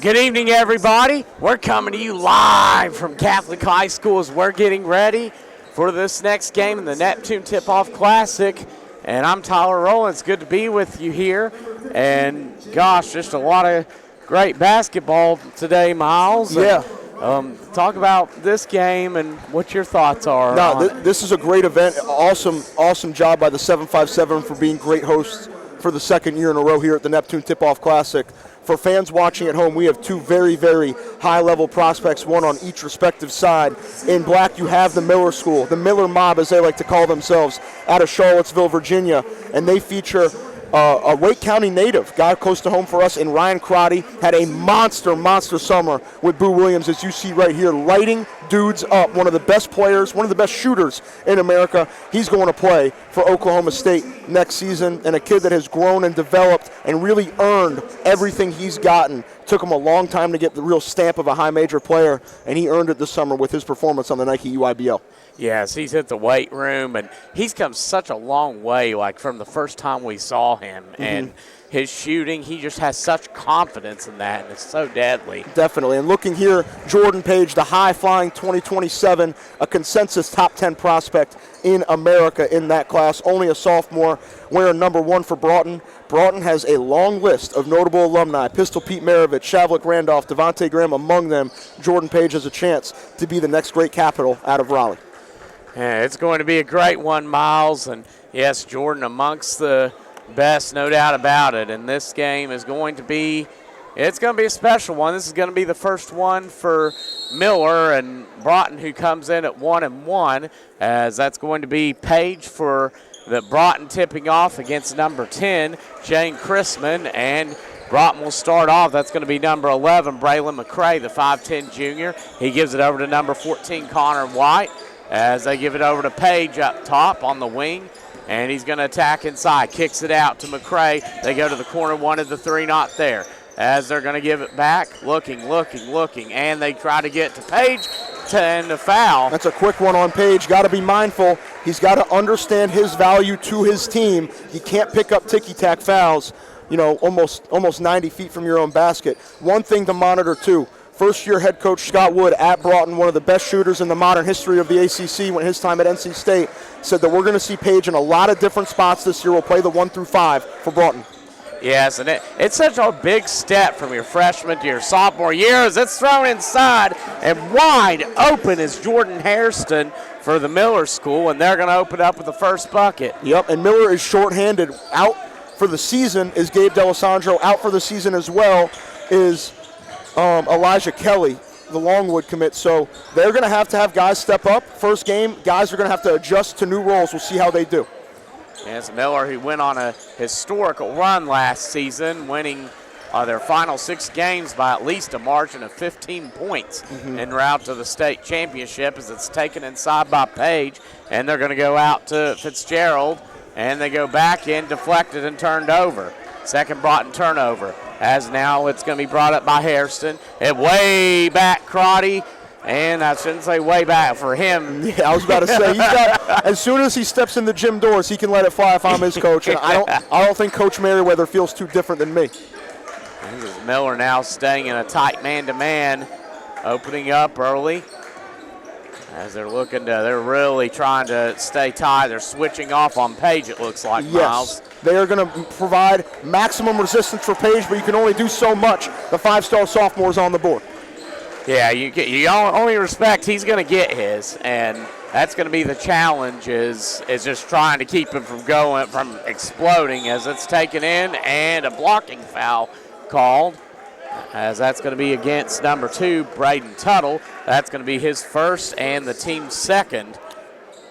Good evening, everybody. We're coming to you live from Catholic High School as we're getting ready for this next game in the Neptune Tip-Off Classic. And I'm Tyler Rowland. It's good to be with you here. And, gosh, just a lot of great basketball today, Miles. Yeah. Talk about this game and what your thoughts are. This is a great event. Awesome job by the 757 for being great hosts for the second year in a row here at the Neptune Tip-Off Classic. For fans watching at home, we have two very, very high-level prospects, one on each respective side. In black, you have the Miller School, the Miller Mob, as they like to call themselves, out of Charlottesville, Virginia, and they feature a Wake County native, guy close to home for us, and Ryan Crotty had a monster summer with Boo Williams, as you see right here, lighting dudes up. One of the best players, one of the best shooters in America. He's going to play for Oklahoma State next season, and a kid that has grown and developed and really earned everything he's gotten. Took him a long time to get the real stamp of a high major player, and he earned it this summer with his performance on the Nike UIBL. Yes, he's hit the weight room, and he's come such a long way, like from the first time we saw him. And his shooting, he just has such confidence in that, and it's so deadly. Definitely. And looking here, Jordan Page, the high-flying 2027, a consensus top 10 prospect in America in that class. Only a sophomore, wearing number 1 for Broughton. Broughton has a long list of notable alumni. Pistol Pete Maravich, Shavlik Randolph, Devontae Graham among them. Jordan Page has a chance to be the next great capital out of Raleigh. Yeah, it's going to be a great one, Miles. And, yes, Jordan amongst the best, no doubt about it. And this game is going to be – it's going to be a special one. This is going to be the first one for Miller and Broughton, who comes in at 1-1, as that's going to be Page for the Broughton tipping off against number 10, Jane Chrisman, and Broughton will start off. That's going to be number 11, Braylon McCray, the 5'10 junior. He gives it over to number 14, Connor White, as they give it over to Page up top on the wing. And he's going to attack inside. Kicks it out to McCray. They go to the corner, one of the three, not there. As they're going to give it back, looking, and they try to get to Page to end the foul. That's a quick one on Page. Got to be mindful. He's got to understand his value to his team. He can't pick up ticky-tack fouls, almost 90 feet from your own basket. One thing to monitor, too. First-year head coach Scott Wood at Broughton, one of the best shooters in the modern history of the ACC, when his time at NC State, said that we're going to see Page in a lot of different spots this year. We'll play the 1 through 5 for Broughton. Yes, and it's such a big step from your freshman to your sophomore year as it's thrown inside, and wide open is Jordan Hairston for the Miller School, and they're going to open up with the first bucket. Yep, and Miller is shorthanded. Out for the season is Gabe D'Alessandro. Out for the season as well is Elijah Kelly, the Longwood commit. So they're going to have guys step up. First game, guys are going to have to adjust to new roles. We'll see how they do. Yes, Miller, who went on a historical run last season, winning their final 6 games by at least a margin of 15 points en route to the state championship, as it's taken inside by Page, and they're going to go out to Fitzgerald, and they go back in, deflected and turned over. Second Broughton turnover, as now it's going to be brought up by Hairston. It way back Crotty, and I shouldn't say way back for him. Yeah, I was about to say, as soon as he steps in the gym doors, he can let it fly if I'm his coach. And I don't think Coach Merriweather feels too different than me. This is Miller now staying in a tight man-to-man, opening up early. As they're really trying to stay tight. They're switching off on Page, it looks like, Miles. Yes, they are going to provide maximum resistance for Page, but you can only do so much. The 5-star sophomore is on the board. Yeah, you only respect he's going to get his, and that's going to be the challenge is just trying to keep him from exploding as it's taken in, and a blocking foul called, as that's going to be against number 2, Braden Tuttle. That's going to be his first and the team's second.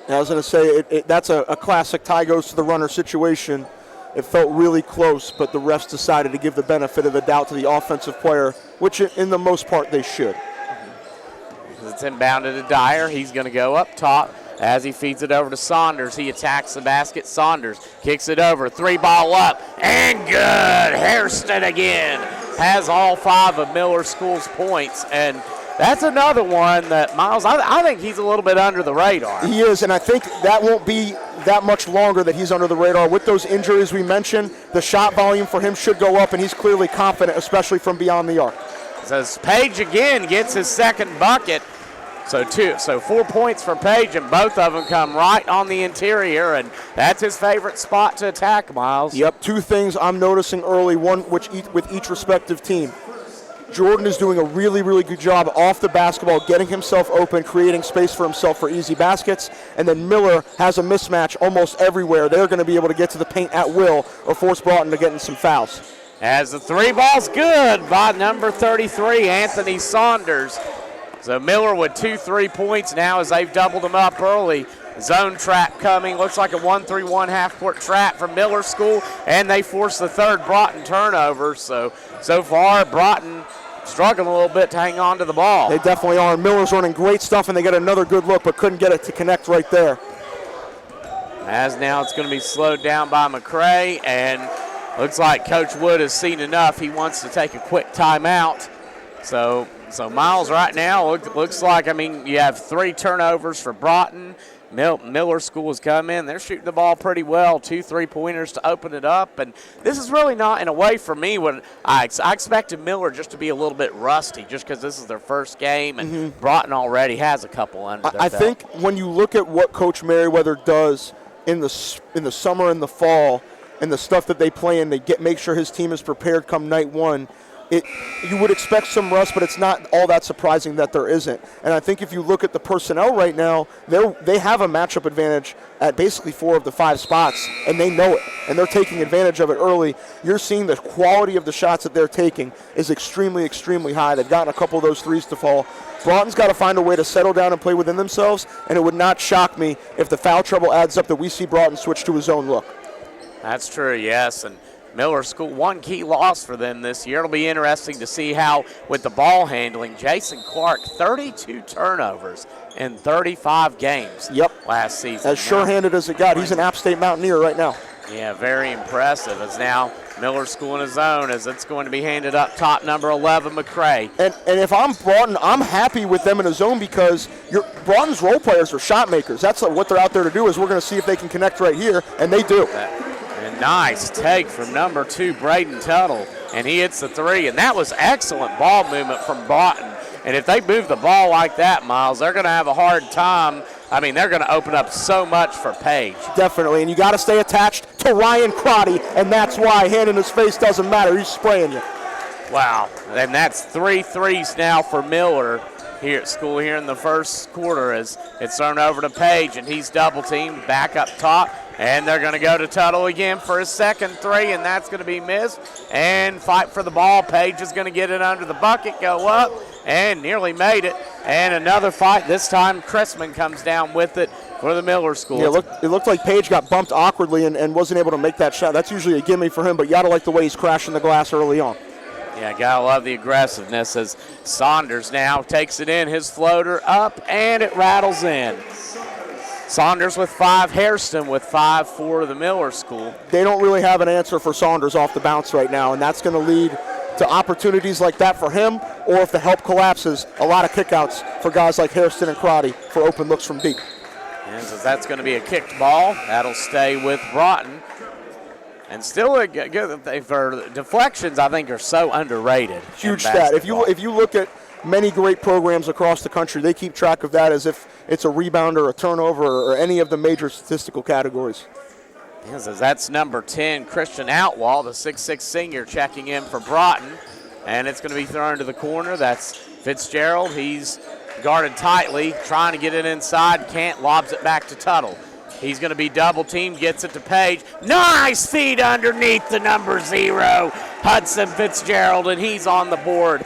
I was going to say, that's a classic tie goes to the runner situation. It felt really close, but the refs decided to give the benefit of the doubt to the offensive player, which in the most part they should. It's inbounded to Dyer. He's going to go up top as he feeds it over to Saunders. He attacks the basket. Saunders kicks it over. 3-ball up, and good. Hairston again has all 5 of Miller School's points, and that's another one that, Miles, I think he's a little bit under the radar. He is, and I think that won't be that much longer that he's under the radar. With those injuries we mentioned, the shot volume for him should go up, and he's clearly confident, especially from beyond the arc. So Page again gets his second bucket. So 4 points for Page, and both of them come right on the interior, and that's his favorite spot to attack, Miles. Yep, 2 things I'm noticing early, one with each respective team. Jordan is doing a really, really good job off the basketball, getting himself open, creating space for himself for easy baskets, and then Miller has a mismatch almost everywhere. They're going to be able to get to the paint at will or force Broughton to get in some fouls. As the 3 ball's good by number 33, Anthony Saunders. So Miller with 2 3-points now as they've doubled him up early. Zone trap coming. Looks like a 1-3-1 half-court trap from Miller School, and they force the third Broughton turnover. So far, Broughton struggling a little bit to hang on to the ball. They definitely are. Miller's running great stuff, and they get another good look, but couldn't get it to connect right there. As now it's going to be slowed down by McCray, and looks like Coach Wood has seen enough. He wants to take a quick timeout. So Miles right now looks like, you have 3 turnovers for Broughton. Miller School has come in. They're shooting the ball pretty well, 2 3-pointers to open it up. And this is really not, in a way, for me, what I expected Miller just to be a little bit rusty just because this is their first game, and Broughton already has a couple under their belt. I think when you look at what Coach Merriweather does in the summer and the fall and the stuff that they play in, make sure his team is prepared come night one. You would expect some rust, but it's not all that surprising that there isn't. And I think if you look at the personnel right now, they have a matchup advantage at basically 4 of the 5 spots, and they know it, and they're taking advantage of it early. You're seeing the quality of the shots that they're taking is extremely, extremely high. They've gotten a couple of those threes to fall. Broughton's got to find a way to settle down and play within themselves, and it would not shock me if the foul trouble adds up that we see Broughton switch to his own look. That's true, yes. And Miller School, 1 key loss for them this year. It'll be interesting to see how, with the ball handling, Jason Clark, 32 turnovers in 35 games last season. As sure-handed as it got. He's an App State Mountaineer right now. Yeah, very impressive. As now Miller School in his zone, as it's going to be handed up top, number 11, McCray. And if I'm Broughton, I'm happy with them in a zone because Broughton's role players are shot makers. That's what they're out there to do, is we're going to see if they can connect right here, and they do. And nice take from number 2, Braden Tuttle, and he hits the 3. And that was excellent ball movement from Broughton. And if they move the ball like that, Miles, they're going to have a hard time. They're going to open up so much for Page. Definitely, and you got to stay attached to Ryan Crotty, and that's why hand in his face doesn't matter. He's spraying you. Wow, and that's 3 threes now for Miller here at school here in the first quarter, as it's turned over to Page, and he's double-teamed back up top. And they're going to go to Tuttle again for his second 3, and that's going to be missed. And fight for the ball. Page is going to get it under the bucket, go up, and nearly made it. And another fight. This time, Chrisman comes down with it for the Miller School. Yeah, it looked like Page got bumped awkwardly and wasn't able to make that shot. That's usually a gimme for him, but you got to like the way he's crashing the glass early on. Yeah, gotta love the aggressiveness as Saunders now takes it in, his floater up, and it rattles in. Saunders with 5, Hairston with 5 for the Miller School. They don't really have an answer for Saunders off the bounce right now, and that's going to lead to opportunities like that for him, or if the help collapses, a lot of kickouts for guys like Hairston and Crotty for open looks from deep. And so that's going to be a kicked ball. That'll stay with Broughton. And still a good for deflections, I think, are so underrated. Huge stat. If you look at many great programs across the country, they keep track of that as if it's a rebound or a turnover or any of the major statistical categories. Yes, that's number 10, Christian Outlaw, the 6'6 senior, checking in for Broughton. And it's going to be thrown to the corner. That's Fitzgerald. He's guarded tightly, trying to get it inside. Can't, lobs it back to Tuttle. He's going to be double-teamed, gets it to Page. Nice feed underneath the number 0, Hudson Fitzgerald, and he's on the board.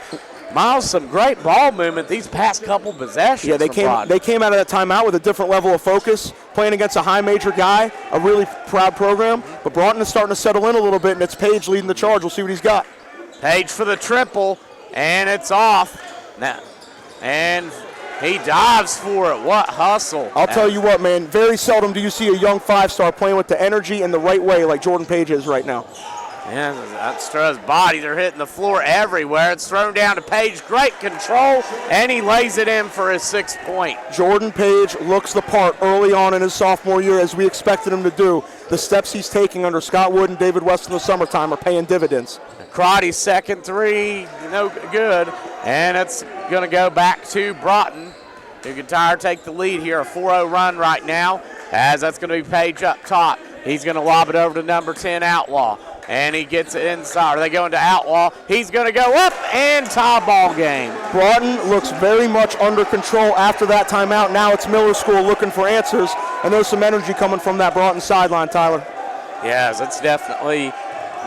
Miles, some great ball movement these past couple possessions. Yeah, they came out of that timeout with a different level of focus, playing against a high major guy, a really proud program. But Broughton is starting to settle in a little bit, and it's Page leading the charge. We'll see what he's got. Page for the triple, and it's off. Now, and he dives for it. What hustle. I'll tell you what, man, very seldom do you see a young 5-star playing with the energy and the right way like Jordan Page is right now. Yeah, Stra's bodies are hitting the floor everywhere. It's thrown down to Page. Great control, and he lays it in for his 6th point. Jordan Page looks the part early on in his sophomore year, as we expected him to do. The steps he's taking under Scott Wood and David West in the summertime are paying dividends. Crotty's second three, no good, and it's going to go back to Broughton, who can take the lead here. A 4-0 run right now, as that's going to be Page up top. He's going to lob it over to number 10, Outlaw. And he gets it inside. Are they going to Outlaw? He's going to go up and tie ball game. Broughton looks very much under control after that timeout. Now it's Miller School looking for answers, and there's some energy coming from that Broughton sideline, Tyler. Yes, it's definitely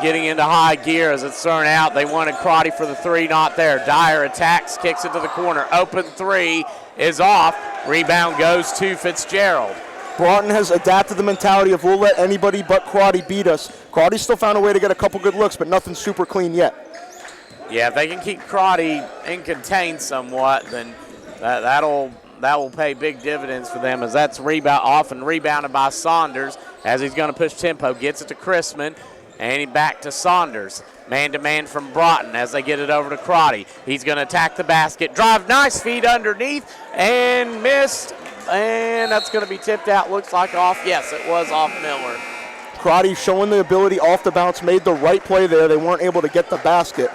getting into high gear as it's thrown out. They wanted Crotty for the three, not there. Dyer attacks, kicks it to the corner. Open three is off. Rebound goes to Fitzgerald. Broughton has adapted the mentality of we'll let anybody but Crotty beat us. Crotty still found a way to get a couple good looks, but nothing super clean yet. Yeah, if they can keep Crotty in contained somewhat, then that will pay big dividends for them, as that's often rebounded by Saunders as he's going to push tempo. Gets it to Chrisman, and he back to Saunders. Man-to-man from Broughton as they get it over to Crotty. He's going to attack the basket. Drive, nice feed underneath, and missed. And that's going to be tipped out. Looks like off. Yes, it was off Miller. Crotty showing the ability off the bounce, made the right play there. They weren't able to get the basket.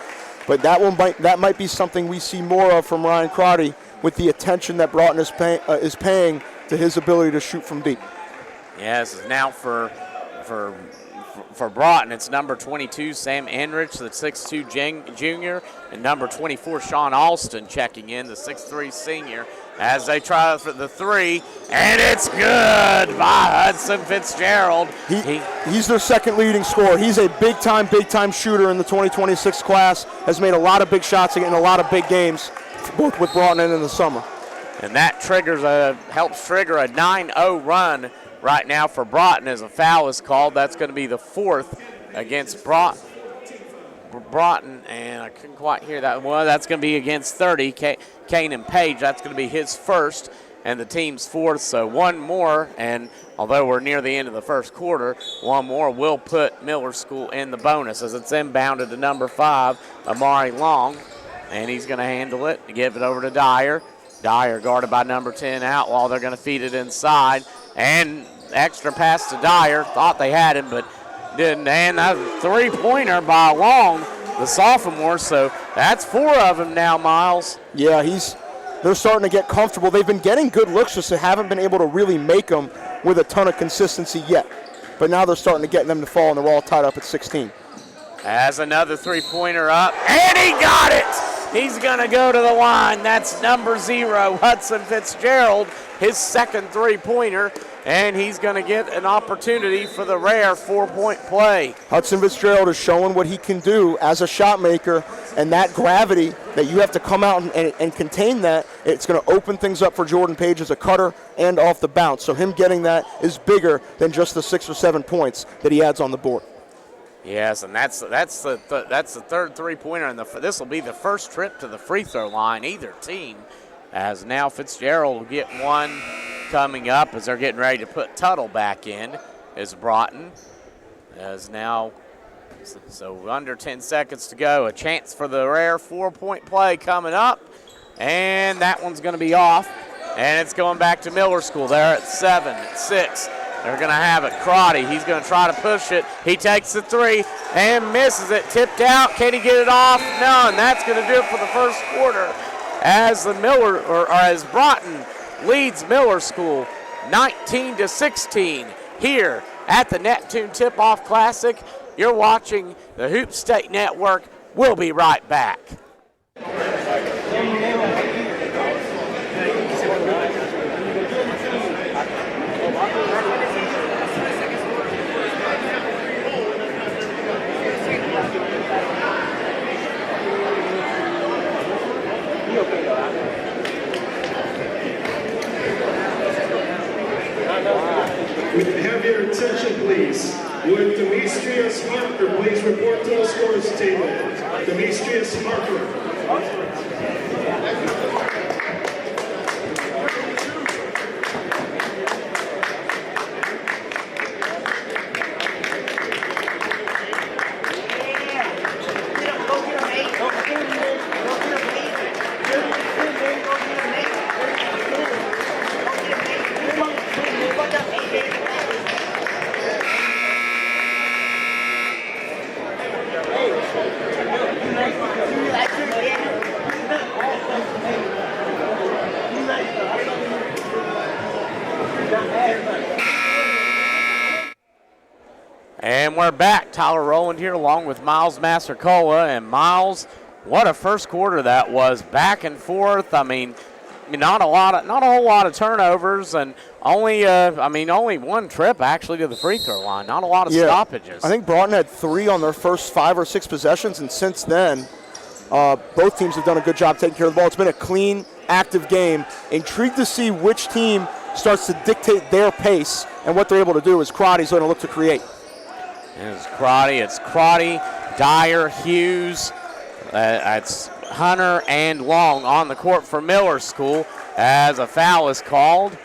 But that might be something we see more of from Ryan Crotty with the attention that Broughton is paying to his ability to shoot from deep. Yes, now for Broughton, it's number 22, Sam Enrich, the 6'2 junior, and number 24, Sean Alston checking in, the 6'3 senior, as they try for the three, and it's good by Hudson Fitzgerald. He's their second leading scorer. He's a big-time shooter in the 2026 class, has made a lot of big shots in a lot of big games, both with Broughton and in the summer. And that helps trigger a 9-0 run right now for Broughton as a foul is called. That's going to be the 4th against Broughton, and I couldn't quite hear that. Well, that's going to be against 30, Kanan Page. That's going to be his first and the team's 4th. So one more, and although we're near the end of the first quarter, one more will put Miller School in the bonus as it's inbounded to number 5, Amari Long, and he's going to handle it, give it over to Dyer. Dyer guarded by number 10, Outlaw. They're going to feed it inside. And extra pass to Dyer. Thought they had him, but didn't. And that three-pointer by Long, the sophomore. So that's 4 of them now, Miles. Yeah, they're starting to get comfortable. They've been getting good looks, just they haven't been able to really make them with a ton of consistency yet. But now they're starting to get them to fall, and they're all tied up at 16. As another three-pointer up, and he got it! He's going to go to the line. That's number 0, Hudson Fitzgerald, his second three-pointer, and he's going to get an opportunity for the rare 4-point play. Hudson Fitzgerald is showing what he can do as a shot maker, and that gravity that you have to come out and contain that, it's going to open things up for Jordan Page as a cutter and off the bounce. So him getting that is bigger than just the 6 or 7 points that he adds on the board. Yes, and that's the third three-pointer, and this will be the first trip to the free throw line, either team, as now Fitzgerald will get one coming up as they're getting ready to put Tuttle back in, is Broughton. As now, so under 10 seconds to go, a chance for the rare 4-point play coming up, and that one's going to be off, and it's going back to Miller School. They're at 7, at 6. They're going to have it. Crotty, he's going to try to push it. He takes the three and misses it. Tipped out. Can he get it off? No, and that's going to do it for the first quarter as as Broughton leads Miller School 19-16 here at the Neptune Tip-Off Classic. You're watching the Hoop State Network. We'll be right back. Have your attention, please. Would Demetrius Harper please report to the scores table? Demetrius Harper. we're back. Tyler Rowland here along with Miles Massacola. And Miles, what a first quarter that was. Back and forth. I mean, not a whole lot of turnovers, and only one trip actually to the free throw line. Not a lot of stoppages. I think Broughton had 3 on their first 5 or 6 possessions, and since then, both teams have done a good job taking care of the ball. It's been a clean, active game. Intrigued to see which team starts to dictate their pace and what they're able to do as Crotty's going to look to create. It's Crotty, Dyer, Hughes, it's Hunter and Long on the court for Miller School as a foul is called.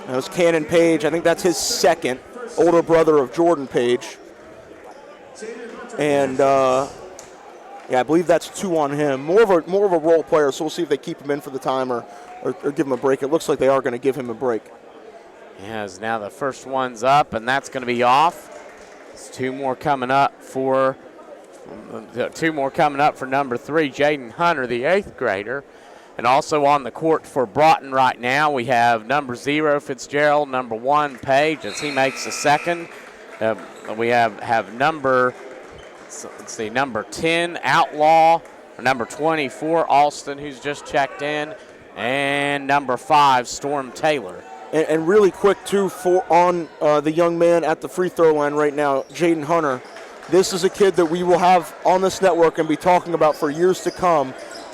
That was Cannon Page. I think that's his second, older brother of Jordan Page. And I believe that's 2 on him. More of a role player, so we'll see if they keep him in for the time or give him a break. It looks like they are going to give him a break. Yes, now the first one's up, and that's going to be off. It's 2 more coming up for number 3, Jaden Hunter, the 8th grader. And also on the court for Broughton right now, we have number 0, Fitzgerald, number 1, Page, as he makes the second. We have number 10, Outlaw, number 24, Alston, who's just checked in, and number 5, Storm Taylor. And really quick, too, on the young man at the free throw line right now, Jaden Hunter. This is a kid that we will have on this network and be talking about for years to come.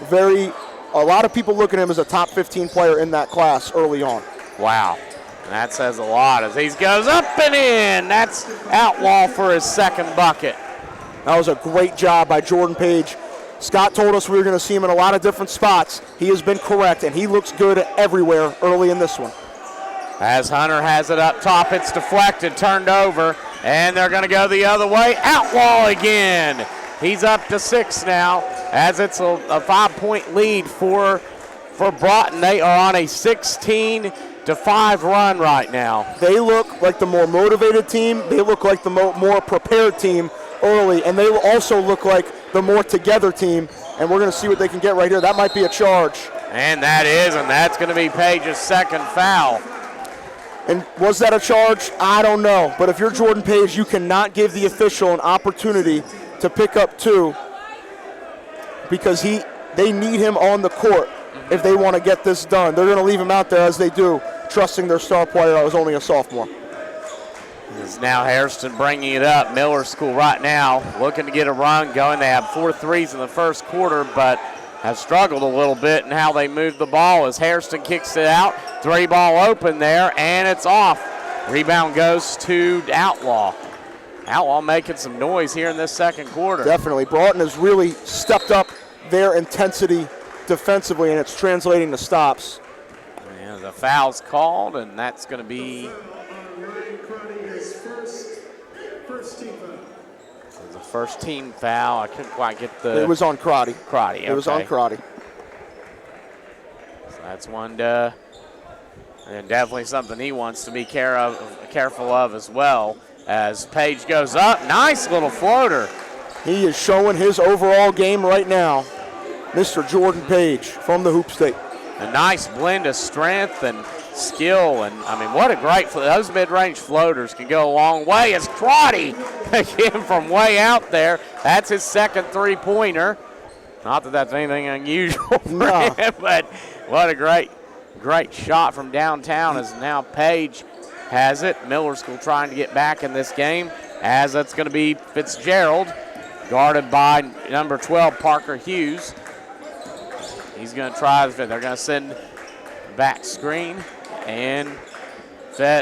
A lot of people look at him as a top 15 player in that class early on. Wow. That says a lot as he goes up and in. That's Outlaw for his second bucket. That was a great job by Jordan Page. Scott told us we were going to see him in a lot of different spots. He has been correct, and he looks good everywhere early in this one. As Hunter has it up top, it's deflected, turned over, and they're going to go the other way. Outlaw again. He's up to 6 now, as it's a 5-point lead for Broughton. They are on a 16-5 run right now. They look like the more motivated team. They look like the more prepared team early, and they also look like the more together team, and we're going to see what they can get right here. That might be a charge. And that's going to be Page's second foul. And was that a charge? I don't know. But if you're Jordan Page, you cannot give the official an opportunity to pick up 2 because they need him on the court if they want to get this done. They're going to leave him out there as they do, trusting their star player that was only a sophomore. It's now Hairston bringing it up. Miller School right now looking to get a run going. They have 4 threes in the first quarter, but have struggled a little bit in how they move the ball as Hairston kicks it out. 3-ball open there, and it's off. Rebound goes to Outlaw. Outlaw making some noise here in this second quarter. Definitely. Broughton has really stepped up their intensity defensively, and it's translating to stops. And the foul's called, and that's going to be the first team foul. I couldn't quite get the... It was on Crotty. Okay. It was on Crotty. So that's one to... And definitely something he wants to be careful of as well. As Page goes up, nice little floater. He is showing his overall game right now. Mr. Jordan Page from the Hoop State. A nice blend of strength and skill, and I mean, what a great those mid-range floaters can go a long way. As Crotty again from way out there, that's his second 3-pointer. Not that that's anything unusual for him, but what a great shot from downtown. As now Page has it. Miller School trying to get back in this game, as that's going to be Fitzgerald, guarded by number 12 Parker Hughes. He's going to try. They're going to send back screen and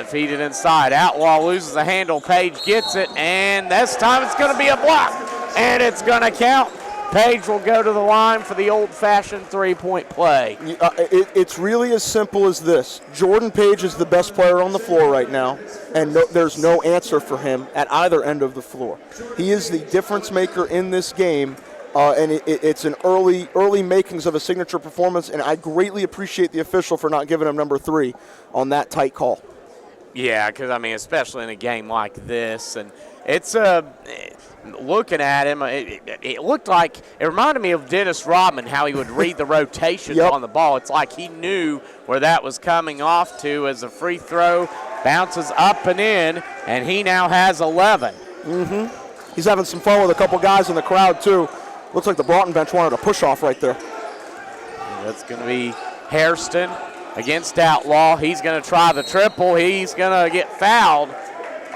feed it inside. Outlaw loses the handle. Page gets it, and this time it's going to be a block, and it's going to count. Page will go to the line for the old-fashioned 3-point play. It's really as simple as this. Jordan Page is the best player on the floor right now, and there's no answer for him at either end of the floor. He is the difference maker in this game, and it's an early makings of a signature performance, and I greatly appreciate the official for not giving him number 3 on that tight call. Yeah, because, I mean, especially in a game like this, and it's looking at him, it looked like, it reminded me of Dennis Rodman, how he would read the rotations on the ball. It's like he knew where that was coming off to as a free throw bounces up and in, and he now has 11. He's having some fun with a couple guys in the crowd, too. Looks like the Broughton bench wanted a push-off right there. That's going to be Hairston against Outlaw. He's going to try the triple. He's going to get fouled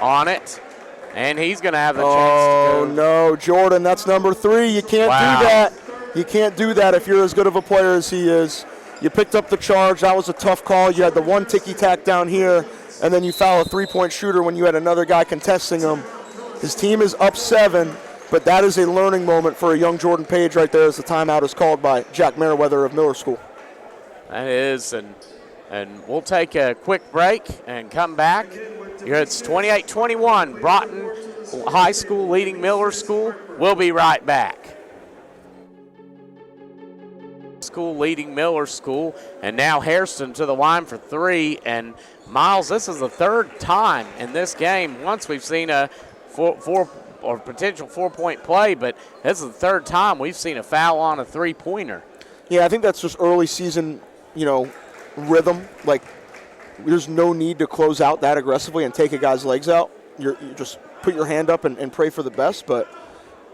on it, and he's going to have the chance to Oh, no, Jordan, that's number 3. You can't do that. You can't do that if you're as good of a player as he is. You picked up the charge. That was a tough call. You had the one ticky-tack down here, and then you foul a three-point shooter when you had another guy contesting him. His team is up 7, but that is a learning moment for a young Jordan Page right there as the timeout is called by Jack Merriweather of Miller School. That is, and we'll take a quick break and come back. It's 28-21, Broughton High School leading Miller School. We'll be right back. School leading Miller School, and now Hairston to the line for 3. And Miles, this is the 3rd time in this game. Once we've seen a four or potential 4-point play, but this is the 3rd time we've seen a foul on a 3-pointer. Yeah, I think that's just early season, rhythm. Like, there's no need to close out that aggressively and take a guy's legs out. You just put your hand up and pray for the best. But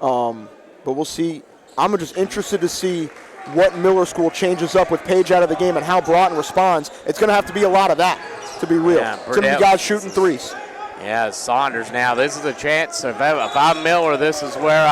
we'll see. I'm just interested to see what Miller School changes up with Page out of the game and how Broughton responds. It's going to have to be a lot of that, to be real. Yeah, it's going to be guys shooting threes. Yeah, Saunders now. This is a chance. If I'm Miller, this is where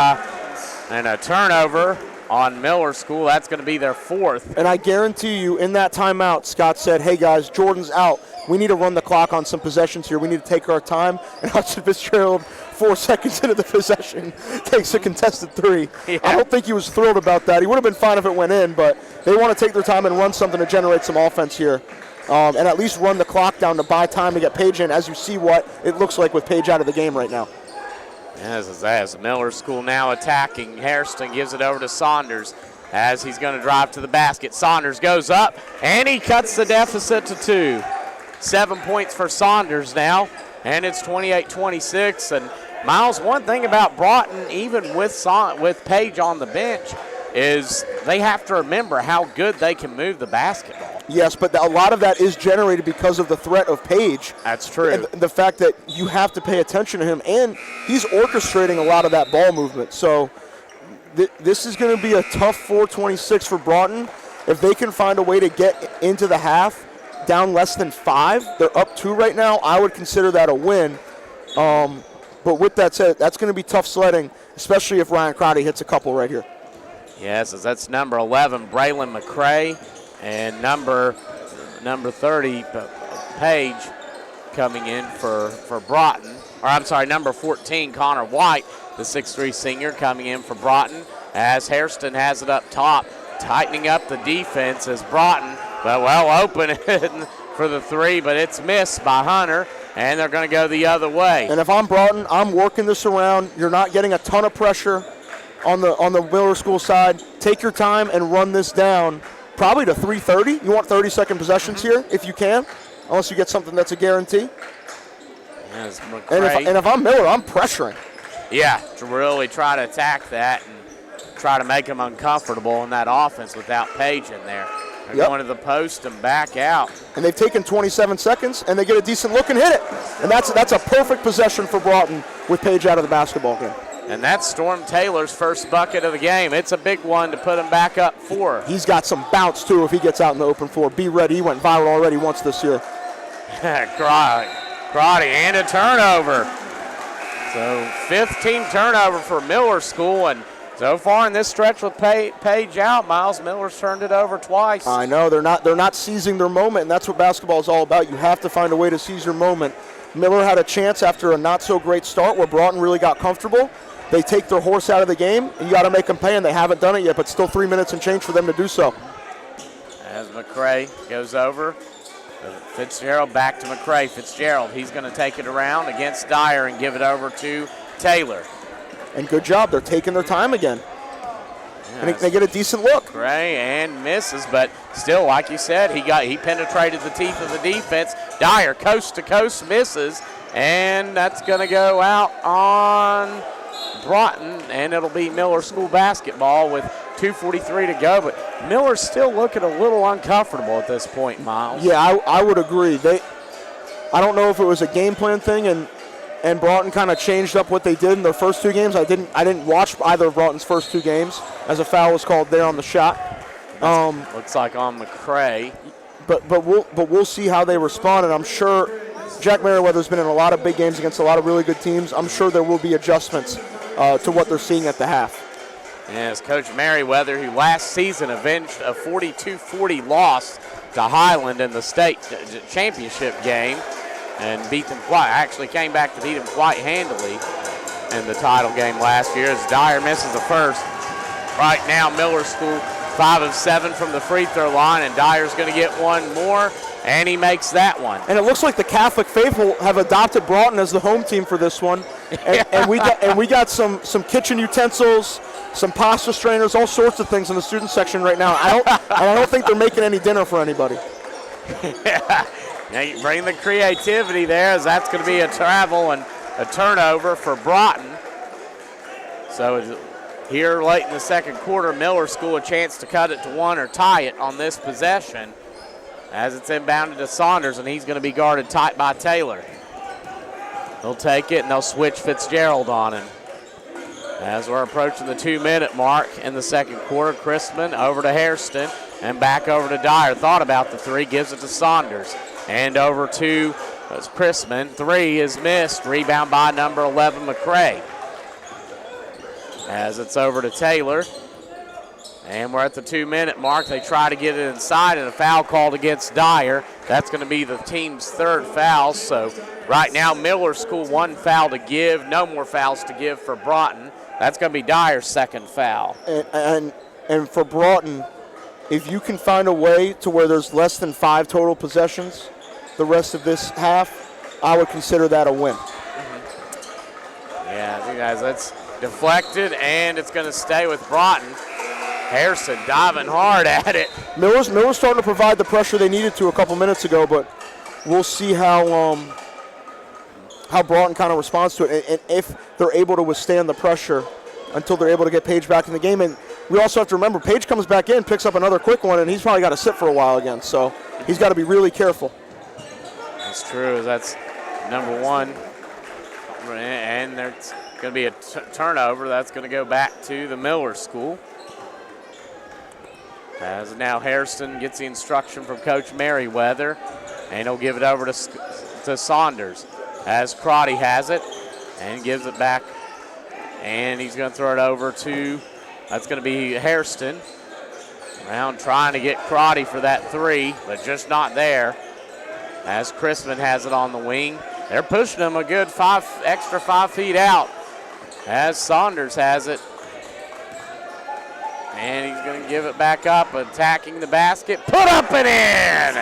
and a turnover on Miller School. That's going to be their 4th. And I guarantee you, in that timeout, Scott said, hey, guys, Jordan's out. We need to run the clock on some possessions here. We need to take our time. And Hudson Fitzgerald, 4 seconds into the possession, takes a contested 3. Yeah. I don't think he was thrilled about that. He would have been fine if it went in, but they want to take their time and run something to generate some offense here. And at least run the clock down to buy time to get Page in, as you see what it looks like with Page out of the game right now. As Miller School now attacking. Hairston gives it over to Saunders as he's going to drive to the basket. Saunders goes up, and he cuts the deficit to 2. 7 points for Saunders now, and it's 28-26. And Miles, one thing about Broughton, even with Page on the bench, is they have to remember how good they can move the basketball. Yes, but a lot of that is generated because of the threat of Page. That's true. And the fact that you have to pay attention to him, and he's orchestrating a lot of that ball movement. So this is going to be a tough 4-26 for Broughton. If they can find a way to get into the half down less than 5, they're up 2 right now, I would consider that a win. But with that said, that's going to be tough sledding, especially if Ryan Crotty hits a couple right here. Yes, as that's number 11, Braylon McCray, and number 30, Page, coming in for Broughton. Or I'm sorry, number 14, Connor White, the 6'3 senior, coming in for Broughton, as Hairston has it up top, tightening up the defense as Broughton, well open for the 3, but it's missed by Hunter, and they're going to go the other way. And if I'm Broughton, I'm working this around. You're not getting a ton of pressure on the Miller School side. Take your time and run this down probably to 3:30. You want 30-second possessions here if you can, unless you get something that's a guarantee. Yes, and if I'm Miller, I'm pressuring. Yeah, to really try to attack that and try to make them uncomfortable in that offense without Page in there. They're going to the post and back out. And they've taken 27 seconds, and they get a decent look and hit it. And that's a perfect possession for Broughton with Page out of the basketball game. And that's Storm Taylor's first bucket of the game. It's a big one to put him back up 4. He's got some bounce, too, if he gets out in the open floor. Be ready. He went viral already once this year. Crotty, and a turnover. So 5th team turnover for Miller School, and so far in this stretch with Page out, Miles Miller's turned it over twice. I know, they're not seizing their moment, and that's what basketball is all about. You have to find a way to seize your moment. Miller had a chance after a not-so-great start where Broughton really got comfortable. They take their horse out of the game, and you got to make them pay, and they haven't done it yet, but still 3 minutes and change for them to do so. As McCray goes over, Fitzgerald back to McCray. Fitzgerald, he's going to take it around against Dyer and give it over to Taylor. And good job. They're taking their time again. And they get a decent look. McCray and misses, but still, like you said, he penetrated the teeth of the defense. Dyer, coast to coast, misses, and that's going to go out on Broughton, and it'll be Miller School basketball with 2:43 to go. But Miller's still looking a little uncomfortable at this point, Miles. Yeah, I would agree. I don't know if it was a game plan thing and Broughton kind of changed up what they did in their first 2 games. I didn't watch either of Broughton's first 2 games as a foul was called there on the shot. Looks like on McCray. But we'll see how they respond, and I'm sure Jack Merriweather's been in a lot of big games against a lot of really good teams. I'm sure there will be adjustments to what they're seeing at the half. Yes, Coach Merriweather, who last season avenged a 42-40 loss to Highland in the state championship game and beat them actually came back to beat them quite handily in the title game last year as Dyer misses the first. Right now, Miller School 5 of 7 from the free throw line, and Dyer's going to get one more, and he makes that one. And it looks like the Catholic faithful have adopted Broughton as the home team for this one. And we got some kitchen utensils, some pasta strainers, all sorts of things in the student section right now. I don't think they're making any dinner for anybody. Yeah. Now you bring the creativity there, as that's going to be a travel and a turnover for Broughton. So here late in the second quarter, Miller School a chance to cut it to 1 or tie it on this possession as it's inbounded to Saunders, and he's going to be guarded tight by Taylor. They'll take it, and they'll switch Fitzgerald on him. As we're approaching the 2-minute mark in the second quarter, Christman over to Hairston and back over to Dyer. Thought about the 3, gives it to Saunders. And over to Christman. 3 is missed. Rebound by number 11, McCray. As it's over to Taylor. And we're at the 2-minute mark. They try to get it inside, and a foul called against Dyer. That's going to be the team's 3rd foul. So right now, Miller School 1 foul to give. No more fouls to give for Broughton. That's going to be Dyer's 2nd foul. And for Broughton, if you can find a way to where there's less than 5 total possessions the rest of this half, I would consider that a win. Yeah, you guys, that's deflected, and it's going to stay with Broughton. Harrison diving hard at it. Miller's starting to provide the pressure they needed to a couple minutes ago, but we'll see how Broughton kind of responds to it, and if they're able to withstand the pressure until they're able to get Page back in the game. And we also have to remember, Page comes back in, picks up another quick one, and he's probably got to sit for a while again. So he's got to be really careful. That's true. That's number 1. And there's going to be a turnover. That's going to go back to the Miller School. As now Hairston gets the instruction from Coach Merriweather, and he'll give it over to Saunders. As Crotty has it and gives it back, and he's going to throw it over to, that's going to be Hairston. Around trying to get Crotty for that 3, but just not there. As Christman has it on the wing. They're pushing him a good extra 5 feet out. As Saunders has it. And he's going to give it back up, attacking the basket. Put up and in!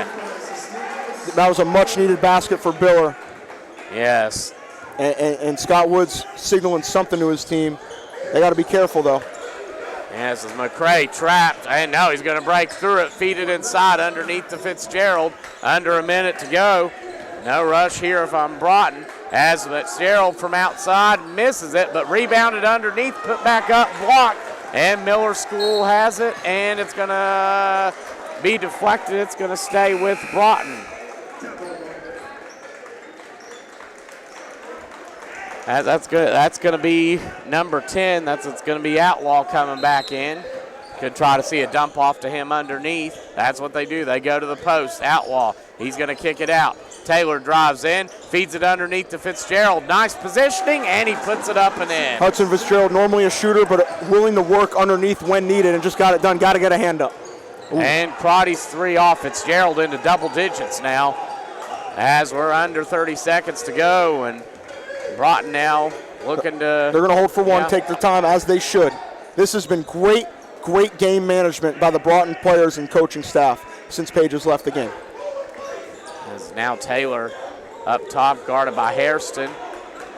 That was a much-needed basket for Biller. Yes. And Scott Woods signaling something to his team. They got to be careful, though. Yes, as McCray trapped, and now he's going to break through it, feed it inside underneath to Fitzgerald. Under a minute to go. No rush here if I'm Broughton. As Fitzgerald from outside misses it, but rebounded underneath, put back up, blocked. And Miller School has it, and it's going to be deflected. It's going to stay with Broughton. That's good. That's going to be number 10. It's going to be Outlaw coming back in. Could try to see a dump off to him underneath. That's what they do. They go to the post. Outlaw. He's going to kick it out. Taylor drives in, feeds it underneath to Fitzgerald. Nice positioning, and he puts it up and in. Hudson Fitzgerald, normally a shooter, but willing to work underneath when needed, and just got it done. Got to get a hand up. Ooh. And Crotty's 3 off. Fitzgerald into double digits now as we're under 30 seconds to go, and Broughton now looking to... They're going to hold for 1, take their time, as they should. This has been great game management by the Broughton players and coaching staff since Page has left the game. As now Taylor up top, guarded by Hairston.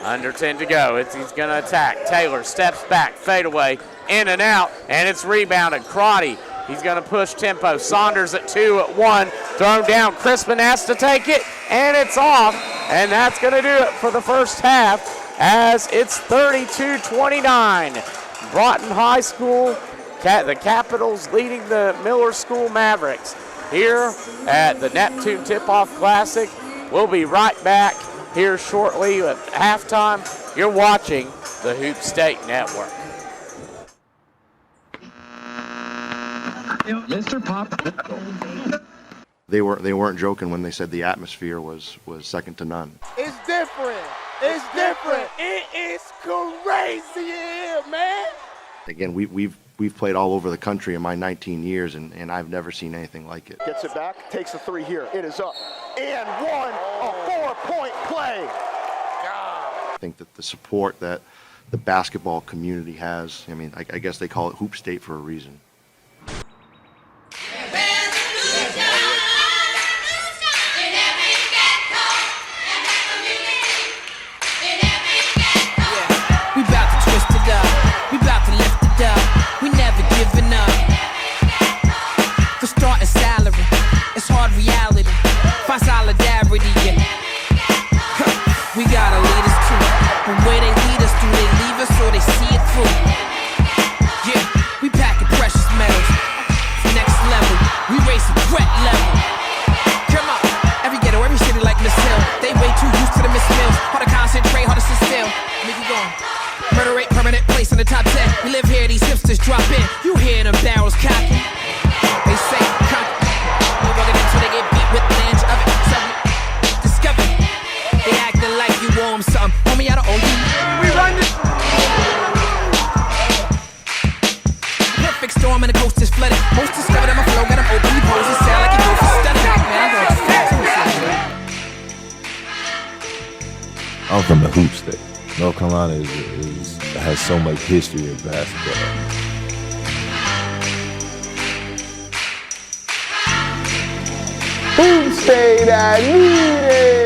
Under 10 to go. He's going to attack. Taylor steps back, fade away, in and out, and it's rebounded. Crotty, he's going to push tempo. Saunders at 2, at 1, thrown down. Crispin has to take it, and it's off. And that's going to do it for the first half as it's 32-29. Broughton High School, the Capitals leading the Miller School Mavericks here at the Neptune Tip-Off Classic We'll be right back here shortly at halftime. You're watching the Hoop State Network. Mr. Pop. They weren't joking when they said the atmosphere was second to none. It's different. It's different. It is crazy here, man. Again, we've played all over the country in my 19 years, and I've never seen anything like it. Gets it back, takes a three here. It is up. And one, a 4-point play. I think that the support that the basketball community has, I mean, I guess they call it Hoop State for a reason. We bout to twist it up, we bout to lift it up, we never giving up. For starting salary, it's hard reality, find solidarity, yeah. We gotta lead us too, but where they lead us, do they leave us or they see it through? Yeah, we packing precious metals, next level, we raising threat level. Come on, every ghetto, every city like Miss Hill, they way too used to the Miss Mills, hard to concentrate, hard to sit still. Make it going. Murder rate, permanent place in the top 10. We live here, these hipsters drop in. You hear them barrels cocking. They say, come. We walking until they get beat with an inch of it. Suddenly, discover. They acting like you owe them something. Homie, I don't owe you. We run this. Perfect storm and the coast is flooded. Most discovered on my flow, got them open. You pose and sound like you go for study. Man, I'm from the Hoop State. North Carolina has so much history in basketball. Hoop State, I need it.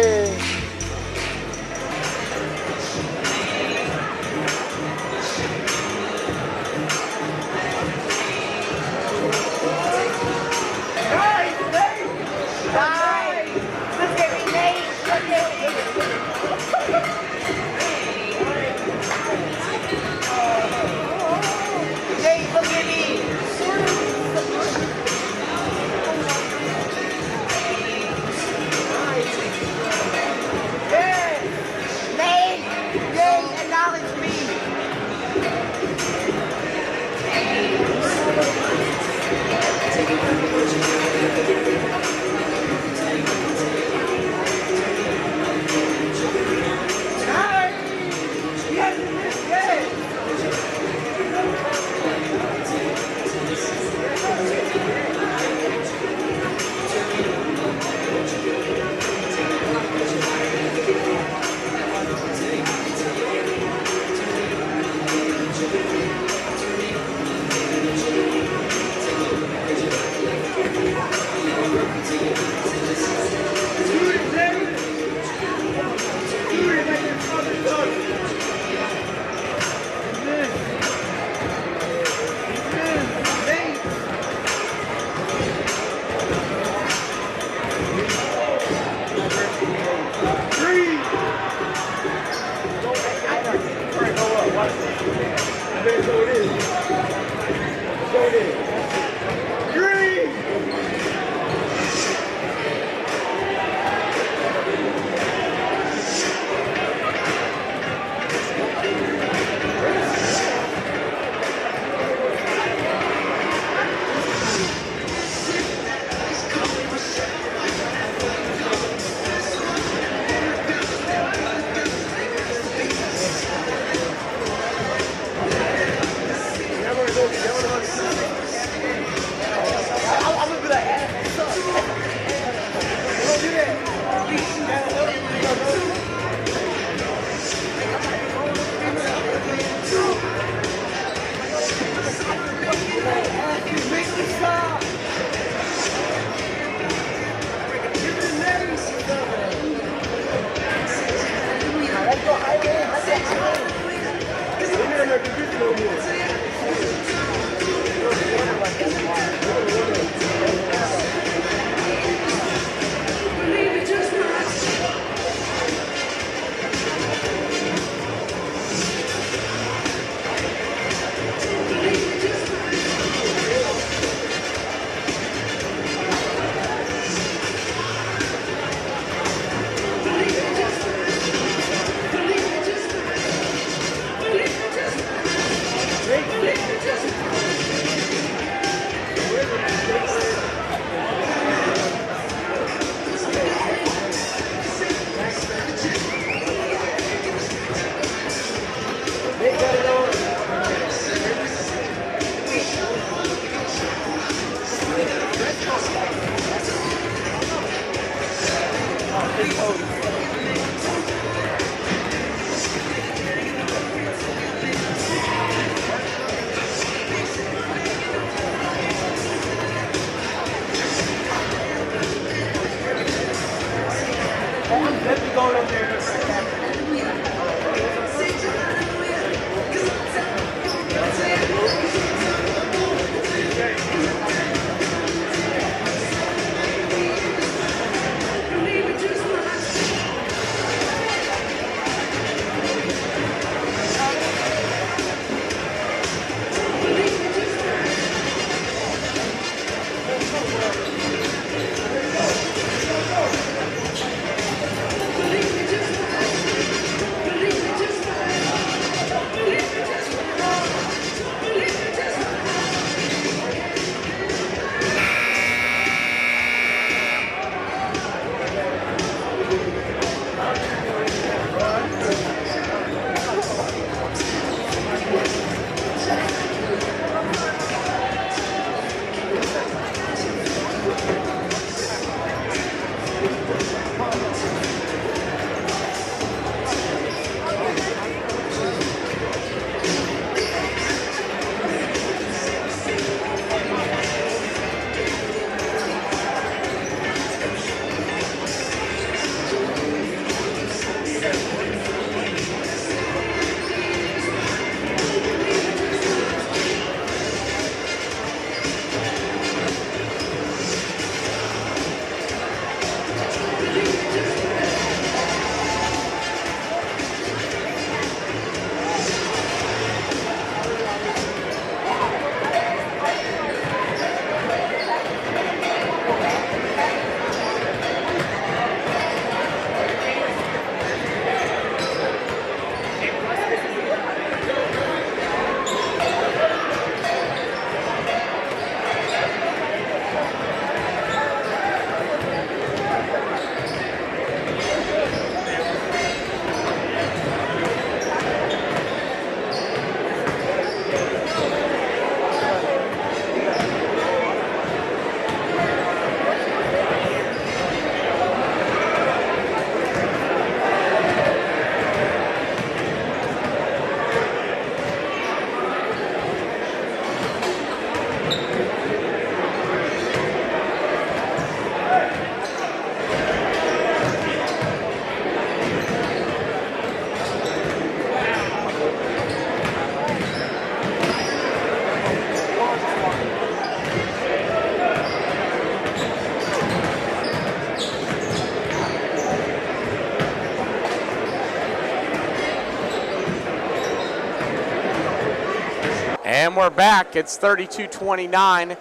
And we're back. It's 32-29.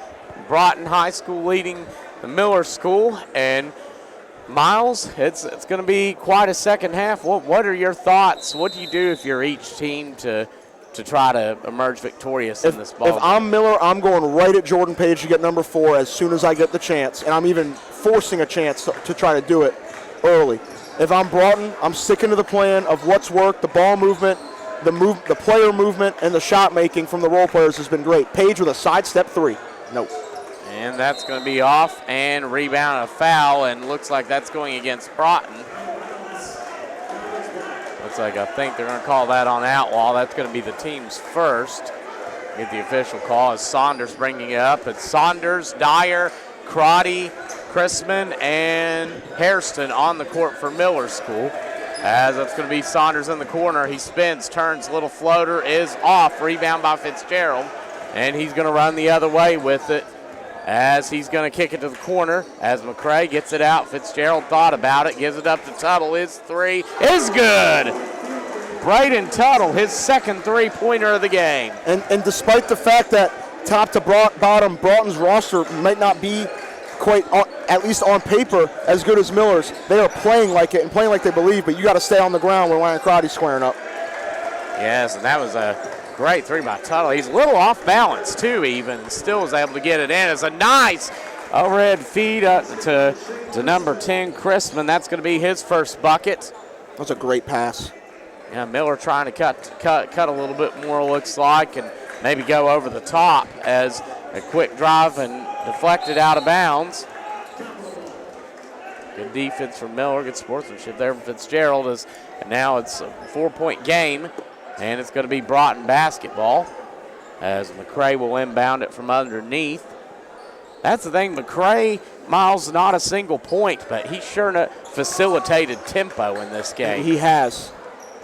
Broughton High School leading the Miller School. And Miles, it's going to be quite a second half. What are your thoughts? What do you do if you're each team to try to emerge victorious in this ball? If I'm Miller, I'm going right at Jordan Page to get number 4 as soon as I get the chance. And I'm even forcing a chance to try to do it early. If I'm Broughton, I'm sticking to the plan of what's worked, the ball movement, the player movement, and the shot making from the role players has been great. Page with a sidestep 3. Nope. And that's going to be off and rebound, a foul, and looks like that's going against Broughton. Looks like I think they're going to call that on Outlaw. That's going to be the team's first. Get the official call as Saunders bringing it up. It's Saunders, Dyer, Crotty, Chrisman, and Hairston on the court for Miller School. As that's going to be Saunders in the corner. He spins, turns, little floater is off. Rebound by Fitzgerald. And he's going to run the other way with it as he's going to kick it to the corner. As McCray gets it out, Fitzgerald thought about it, gives it up to Tuttle. His 3 is good. Braden Tuttle, his second three-pointer of the game. And despite the fact that top to bottom, Broughton's roster might not be quite, at least on paper, as good as Miller's, they are playing like it and playing like they believe, but you got to stay on the ground when Ryan Crotty's squaring up. Yes, and that was a great 3 by Tuttle. He's a little off balance, too, even. Still was able to get it in. It's a nice overhead feed up to number 10, Chrisman. That's going to be his first bucket. That's a great pass. Yeah, Miller trying to cut a little bit more, looks like, and maybe go over the top as a quick drive and deflected out of bounds. Good defense from Miller. Good sportsmanship there from Fitzgerald. And now it's a 4-point game, and it's going to be Broughton basketball as McCray will inbound it from underneath. That's the thing. McCray, Miles, not a single point, but he sure enough facilitated tempo in this game. He has.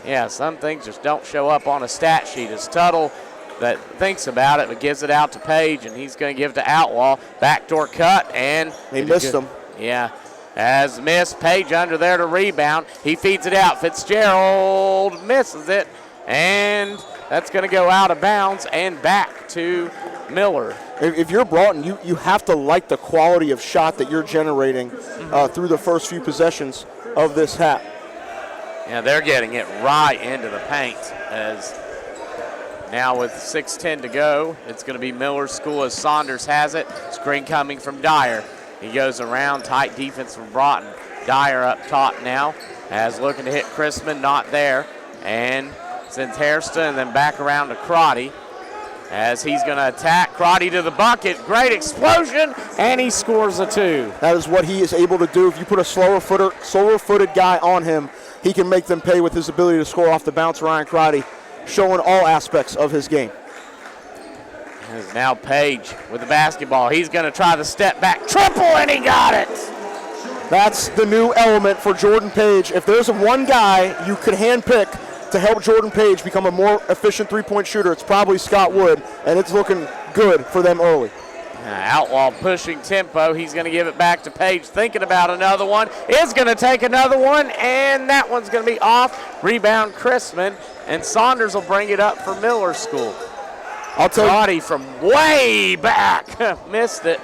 Yeah, some things just don't show up on a stat sheet. It's Tuttle that thinks about it but gives it out to Page, and he's going to give it to Outlaw. Backdoor cut, and they missed him. Yeah, as missed. Page under there to rebound. He feeds it out. Fitzgerald misses it, and that's going to go out of bounds and back to Miller. If you're Broughton, you have to like the quality of shot that you're generating through the first few possessions of this half. Yeah, they're getting it right into the paint as now with 6:10 to go, it's going to be Miller's School as Saunders has it. Screen coming from Dyer. He goes around, tight defense from Broughton. Dyer up top now as looking to hit Chrisman, not there. And sends Hairston and then back around to Crotty as he's going to attack. Crotty to the bucket. Great explosion, and he scores a 2. That is what he is able to do. If you put a slower-footed guy on him, he can make them pay with his ability to score off the bounce. Ryan Crotty showing all aspects of his game. There's now Page with the basketball. He's going to try the step back triple, and he got it. That's the new element for Jordan Page. If there's one guy you could handpick to help Jordan Page become a more efficient three-point shooter, it's probably Scott Wood, and it's looking good for them early. Outlaw pushing tempo. He's going to give it back to Page, thinking about another one. Is going to take another one, and that one's going to be off. Rebound Chrisman, and Saunders will bring it up for Miller's School. I'll tell Crotty from way back. Missed it.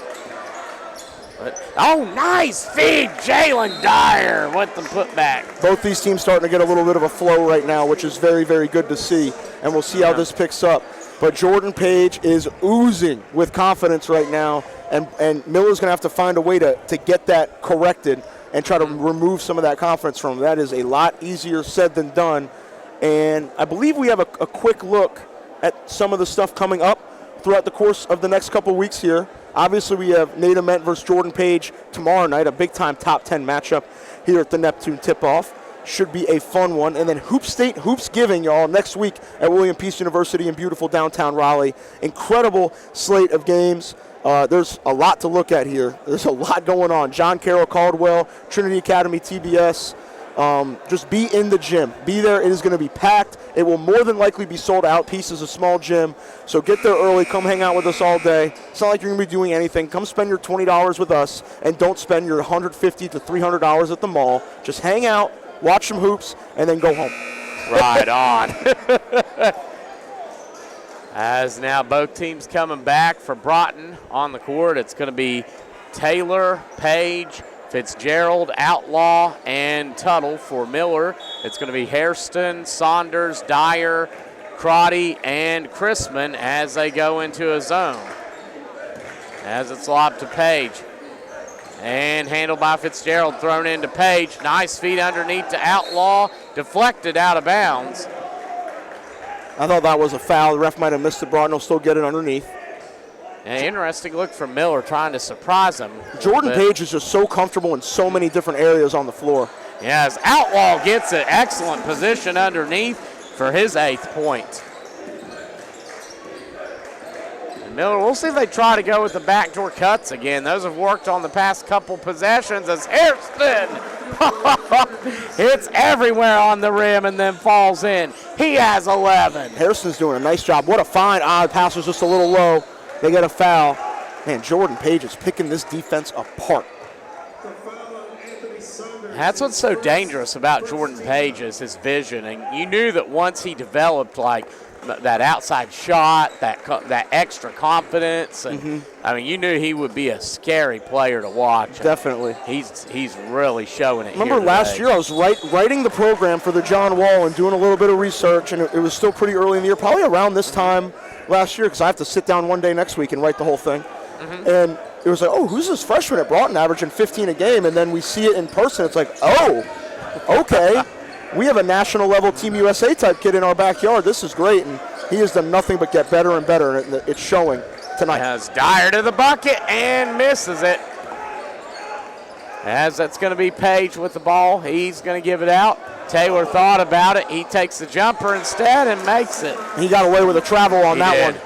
Oh, nice feed. Jalen Dyer with the putback. Both these teams starting to get a little bit of a flow right now, which is very, very good to see, and we'll see how this picks up. But Jordan Page is oozing with confidence right now, and Miller's going to have to find a way to get that corrected and try to remove some of that confidence from him. That is a lot easier said than done. And I believe we have a quick look at some of the stuff coming up throughout the course of the next couple weeks here. Obviously, we have Nate Ament versus Jordan Page tomorrow night, a big-time top 10 matchup here at the Neptune Tip-Off. Should be a fun one. And then Hoop State, Hoops Giving, y'all, next week at William Peace University in beautiful downtown Raleigh. Incredible slate of games. There's a lot to look at here. There's a lot going on. John Carroll Caldwell, Trinity Academy TBS. Just be in the gym. Be there. It is going to be packed. It will more than likely be sold out. Peace is a small gym. So get there early. Come hang out with us all day. It's not like you're going to be doing anything. Come spend your $20 with us, and don't spend your $150 to $300 at the mall. Just hang out, watch some hoops, and then go home. Right on. As now both teams coming back for Broughton on the court. It's going to be Taylor, Page, Fitzgerald, Outlaw, and Tuttle for Miller. It's going to be Hairston, Saunders, Dyer, Crotty, and Chrisman as they go into a zone. As it's lobbed to Page. And handled by Fitzgerald, thrown into Page. Nice feed underneath to Outlaw, deflected out of bounds. I thought that was a foul. The ref might have missed it. Broughton will still get it underneath. An interesting look from Miller, trying to surprise him. Jordan Page is just so comfortable in so many different areas on the floor. Yes, Outlaw gets an excellent position underneath for his 8th point. And Miller, we'll see if they try to go with the backdoor cuts again. Those have worked on the past couple possessions as Hairston hits everywhere on the rim and then falls in. He has 11. Hairston's doing a nice job. What a find. The pass was just a little low. They get a foul. Man, Jordan Page is picking this defense apart. That's what's so dangerous about Jordan Page is his vision. And you knew that once he developed like that outside shot, that extra confidence, and I mean, you knew he would be a scary player to watch. Definitely. He's really showing it. Remember last year I was writing the program for the John Wall and doing a little bit of research, and it was still pretty early in the year, probably around this time last year, because I have to sit down one day next week and write the whole thing. And it was like, oh, who's this freshman at Broughton averaging 15 a game? And then we see it in person. It's like, oh, okay. We have a national level Team USA type kid in our backyard. This is great. And he has done nothing but get better and better. And it's showing tonight. Has Dyer to the bucket and misses it. As that's going to be Page with the ball. He's going to give it out. Taylor thought about it. He takes the jumper instead and makes it. He got away with a travel on that one.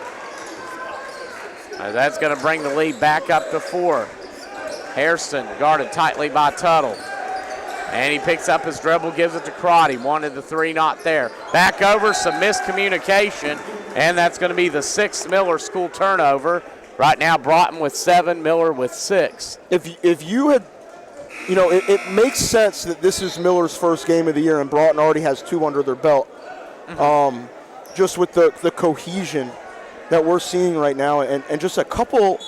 That's going to bring the lead back up to 4. Hairston guarded tightly by Tuttle. And he picks up his dribble, gives it to Crotty. Wanted the 3, not there. Back over, some miscommunication, and that's going to be the 6th Miller School turnover. Right now, Broughton with 7, Miller with 6. If you had, it makes sense that this is Miller's first game of the year, and Broughton already has 2 under their belt. Just with the cohesion that we're seeing right now, and just a couple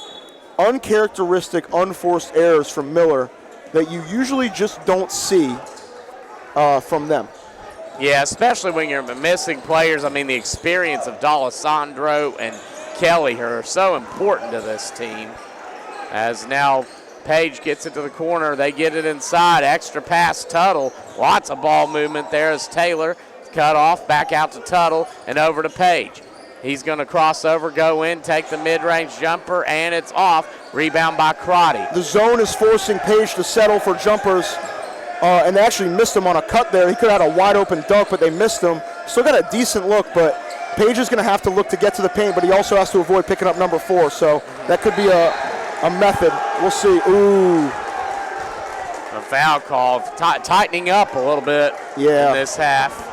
uncharacteristic, unforced errors from Miller that you usually just don't see from them. Yeah, especially when you're missing players. I mean, the experience of D'Alessandro and Kelly are so important to this team. As now Page gets it to the corner, they get it inside, extra pass, Tuttle. Lots of ball movement there as Taylor cut off, back out to Tuttle, and over to Page. He's going to cross over, go in, take the mid-range jumper, and it's off. Rebound by Crotty. The zone is forcing Page to settle for jumpers, and they actually missed him on a cut there. He could have had a wide-open dunk, but they missed him. Still got a decent look, but Page is going to have to look to get to the paint, but he also has to avoid picking up number 4, so that could be a method. We'll see. Ooh. A foul call, tightening up a little bit in this half.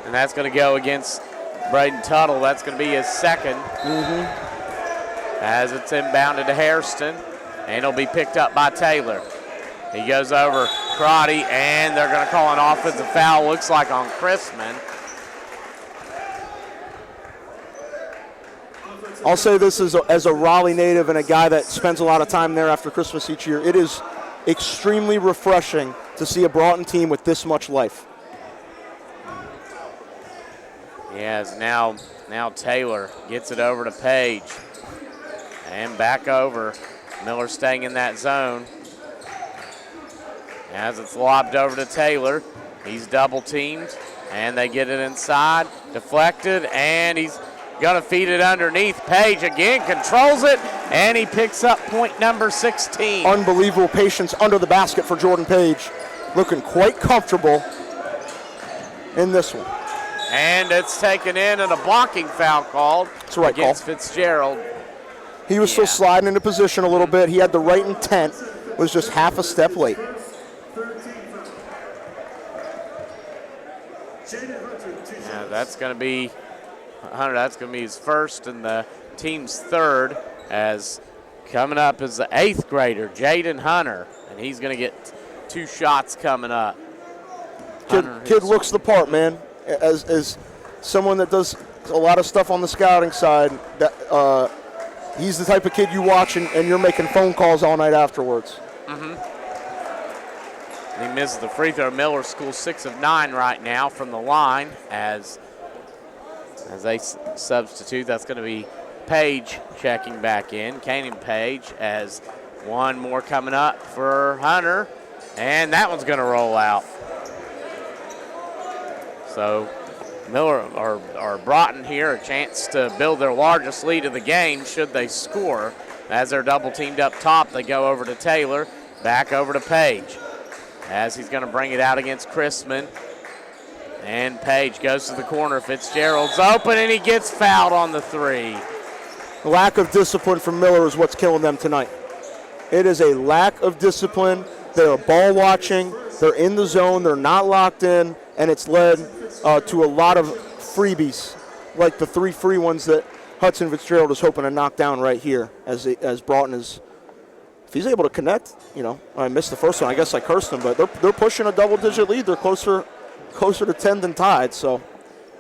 And that's going to go against Braden Tuttle. That's going to be his second. As it's inbounded to Hairston, and it'll be picked up by Taylor. He goes over Crotty, and they're going to call an offensive foul, looks like on Chrisman. I'll say this as a Raleigh native and a guy that spends a lot of time there after Christmas each year. It is extremely refreshing to see a Broughton team with this much life. Yes, now Taylor gets it over to Page. And back over. Miller staying in that zone. As it's lobbed over to Taylor. He's double teamed. And they get it inside. Deflected. And he's going to feed it underneath. Page again controls it. And he picks up point number 16. Unbelievable patience under the basket for Jordan Page. Looking quite comfortable in this one. And it's taken in and a blocking foul called against Fitzgerald. He was still sliding into position a little bit. He had the right intent, was just half a step late. Yeah, that's going to be Hunter. That's going to be his first and the team's third. As coming up is the 8th grader, Jaden Hunter, and he's going to get 2 shots coming up. Kid looks the part, man. As someone that does a lot of stuff on the scouting side, that he's the type of kid you watch and you're making phone calls all night afterwards. He misses the free throw. Miller School 6 of 9 right now from the line as they substitute. That's going to be Page checking back in. Kanan Page as one more coming up for Hunter, and that one's going to roll out. So Miller or Broughton here a chance to build their largest lead of the game should they score. As they're double teamed up top, they go over to Taylor, back over to Page. As he's going to bring it out against Chrisman. And Page goes to the corner. Fitzgerald's open and he gets fouled on the 3. The lack of discipline from Miller is what's killing them tonight. It is a lack of discipline. They're ball watching. They're in the zone. They're not locked in. And it's led to a lot of freebies, like the 3 free ones that Hudson Fitzgerald is hoping to knock down right here as Broughton is, if he's able to connect, I missed the first one. I guess I cursed him, but they're pushing a double-digit lead. They're closer to 10 than tied, so.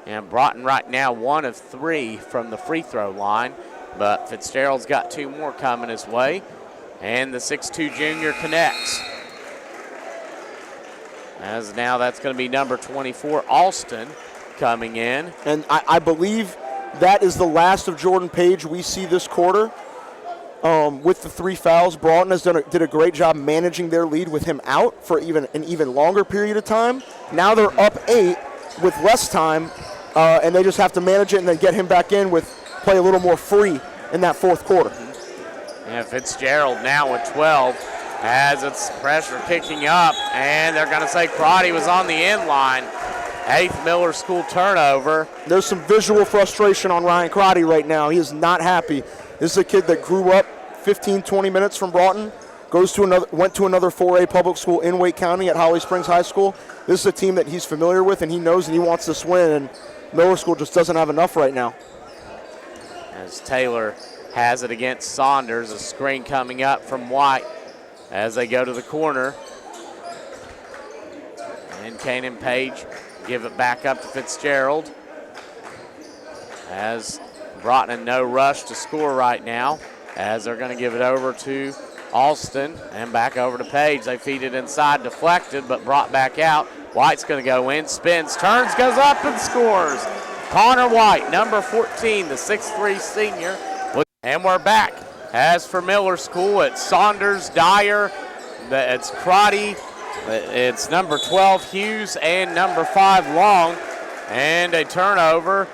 And Broughton right now 1 of 3 from the free throw line, but Fitzgerald's got 2 more coming his way, and the 6'2 junior connects. As now that's going to be number 24, Alston, coming in. And I believe that is the last of Jordan Page we see this quarter. With the 3 fouls, Broughton did a great job managing their lead with him out for an even longer period of time. Now they're up 8 with less time, and they just have to manage it and then get him back in play a little more free in that 4th quarter. Yeah, Fitzgerald now with 12. As it's pressure picking up, and they're going to say Crotty was on the end line. 8th Miller School turnover. There's some visual frustration on Ryan Crotty right now. He is not happy. This is a kid that grew up 15, 20 minutes from Broughton, went to another 4A public school in Wake County at Holly Springs High School. This is a team that he's familiar with, and he knows that he wants this win, and Miller School just doesn't have enough right now. As Taylor has it against Saunders, a screen coming up from White as they go to the corner. And Kanan Page give it back up to Fitzgerald. As Broughton in no rush to score right now, as they're going to give it over to Alston and back over to Page. They feed it inside, deflected, but brought back out. White's going to go in, spins, turns, goes up and scores. Connor White, number 14, the 6'3 senior. And we're back. As for Miller School, it's Saunders, Dyer, it's Crotty, it's number 12, Hughes, and number 5, Long. And a turnover.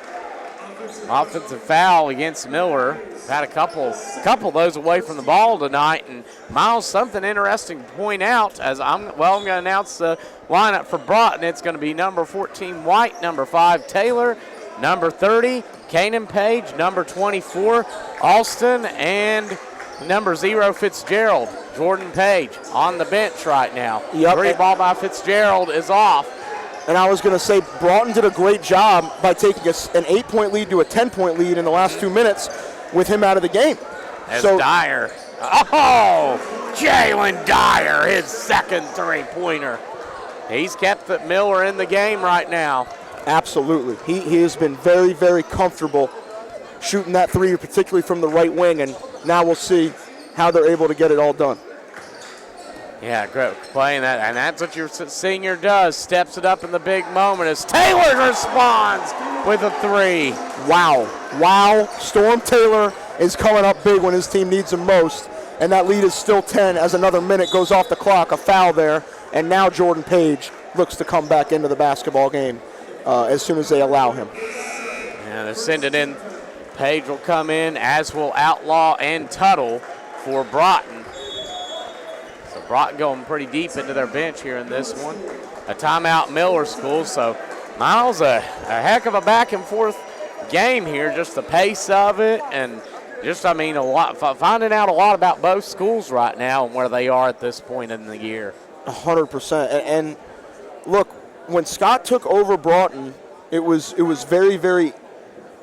Offensive foul against Miller. Had a couple of those away from the ball tonight. And Miles, something interesting to point out as I'm going to announce the lineup for Broughton. It's going to be number 14, White, number 5, Taylor, number 30, Kanan Page, number 24, Alston, and number 0, Fitzgerald. Jordan Page on the bench right now. Yep. Free ball by Fitzgerald is off. And I was going to say, Broughton did a great job by taking an 8-point lead to a 10-point lead in the last 2 minutes with him out of the game. As Dyer. Oh, Jalen Dyer, his second three-pointer. He's kept Miller in the game right now. Absolutely. He has been very, very comfortable shooting that three, particularly from the right wing, and now we'll see how they're able to get it all done. Yeah, great playing that, and that's what your senior does, steps it up in the big moment as Taylor responds with a three. Wow. Storm Taylor is coming up big when his team needs him most, and that lead is still 10 as another minute goes off the clock, a foul there, and now Jordan Page looks to come back into the basketball game as soon as they allow him. Yeah, they're sending in. Page will come in, as will Outlaw and Tuttle for Broughton. So Broughton going pretty deep into their bench here in this one. A timeout Miller School, so Miles, a heck of a back and forth game here, just the pace of it and just, a lot, finding out a lot about both schools right now and where they are at this point in the year. 100%. And look, when Scott took over Broughton, it was very, very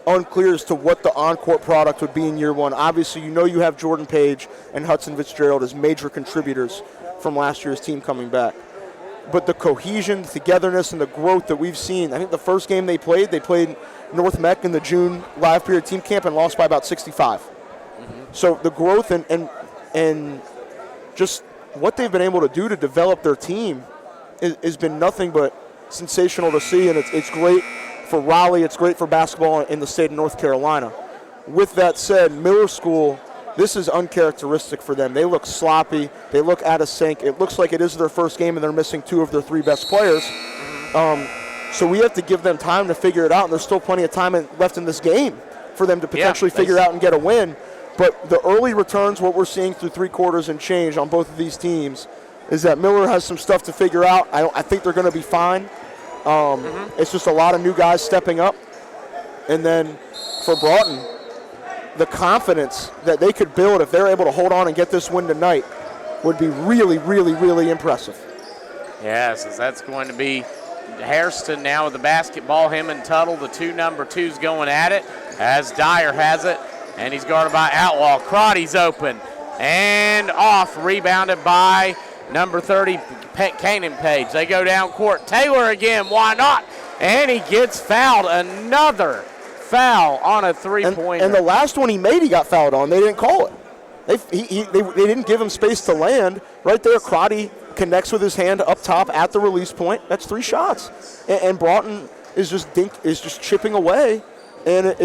unclear as to what the on-court product would be in year one. Obviously, you have Jordan Page and Hudson Fitzgerald as major contributors from last year's team coming back. But the cohesion, the togetherness, and the growth that we've seen, I think the first game they played North Mech in the June live period team camp and lost by about 65. Mm-hmm. So the growth and just what they've been able to do to develop their team has been nothing but sensational to see, and it's great for Raleigh, it's great for basketball in the state of North Carolina. With that said, Miller School, this is uncharacteristic for them. They look sloppy, they look out of sync. It looks like it is their first game and they're missing 2 of their 3 best players. So we have to give them time to figure it out, and there's still plenty of time left in this game for them to potentially figure out and get a win. But the early returns, what we're seeing through 3 quarters and change on both of these teams, is that Miller has some stuff to figure out. I think they're going to be fine. It's just a lot of new guys stepping up. And then for Broughton, the confidence that they could build if they're able to hold on and get this win tonight would be really, really, really impressive. Yes, that's going to be Hairston now with the basketball, him and Tuttle, the 2 number 2s going at it as Dyer has it, and he's guarded by Outlaw. Crotty's open and off, rebounded by number 30, Kanan Page. They go down court. Taylor again, why not? And he gets fouled. Another foul on a three-pointer. And the last one he made, he got fouled on. They didn't call it. They didn't give him space to land. Right there, Crotty connects with his hand up top at the release point. That's 3 shots. And Broughton is just chipping away. And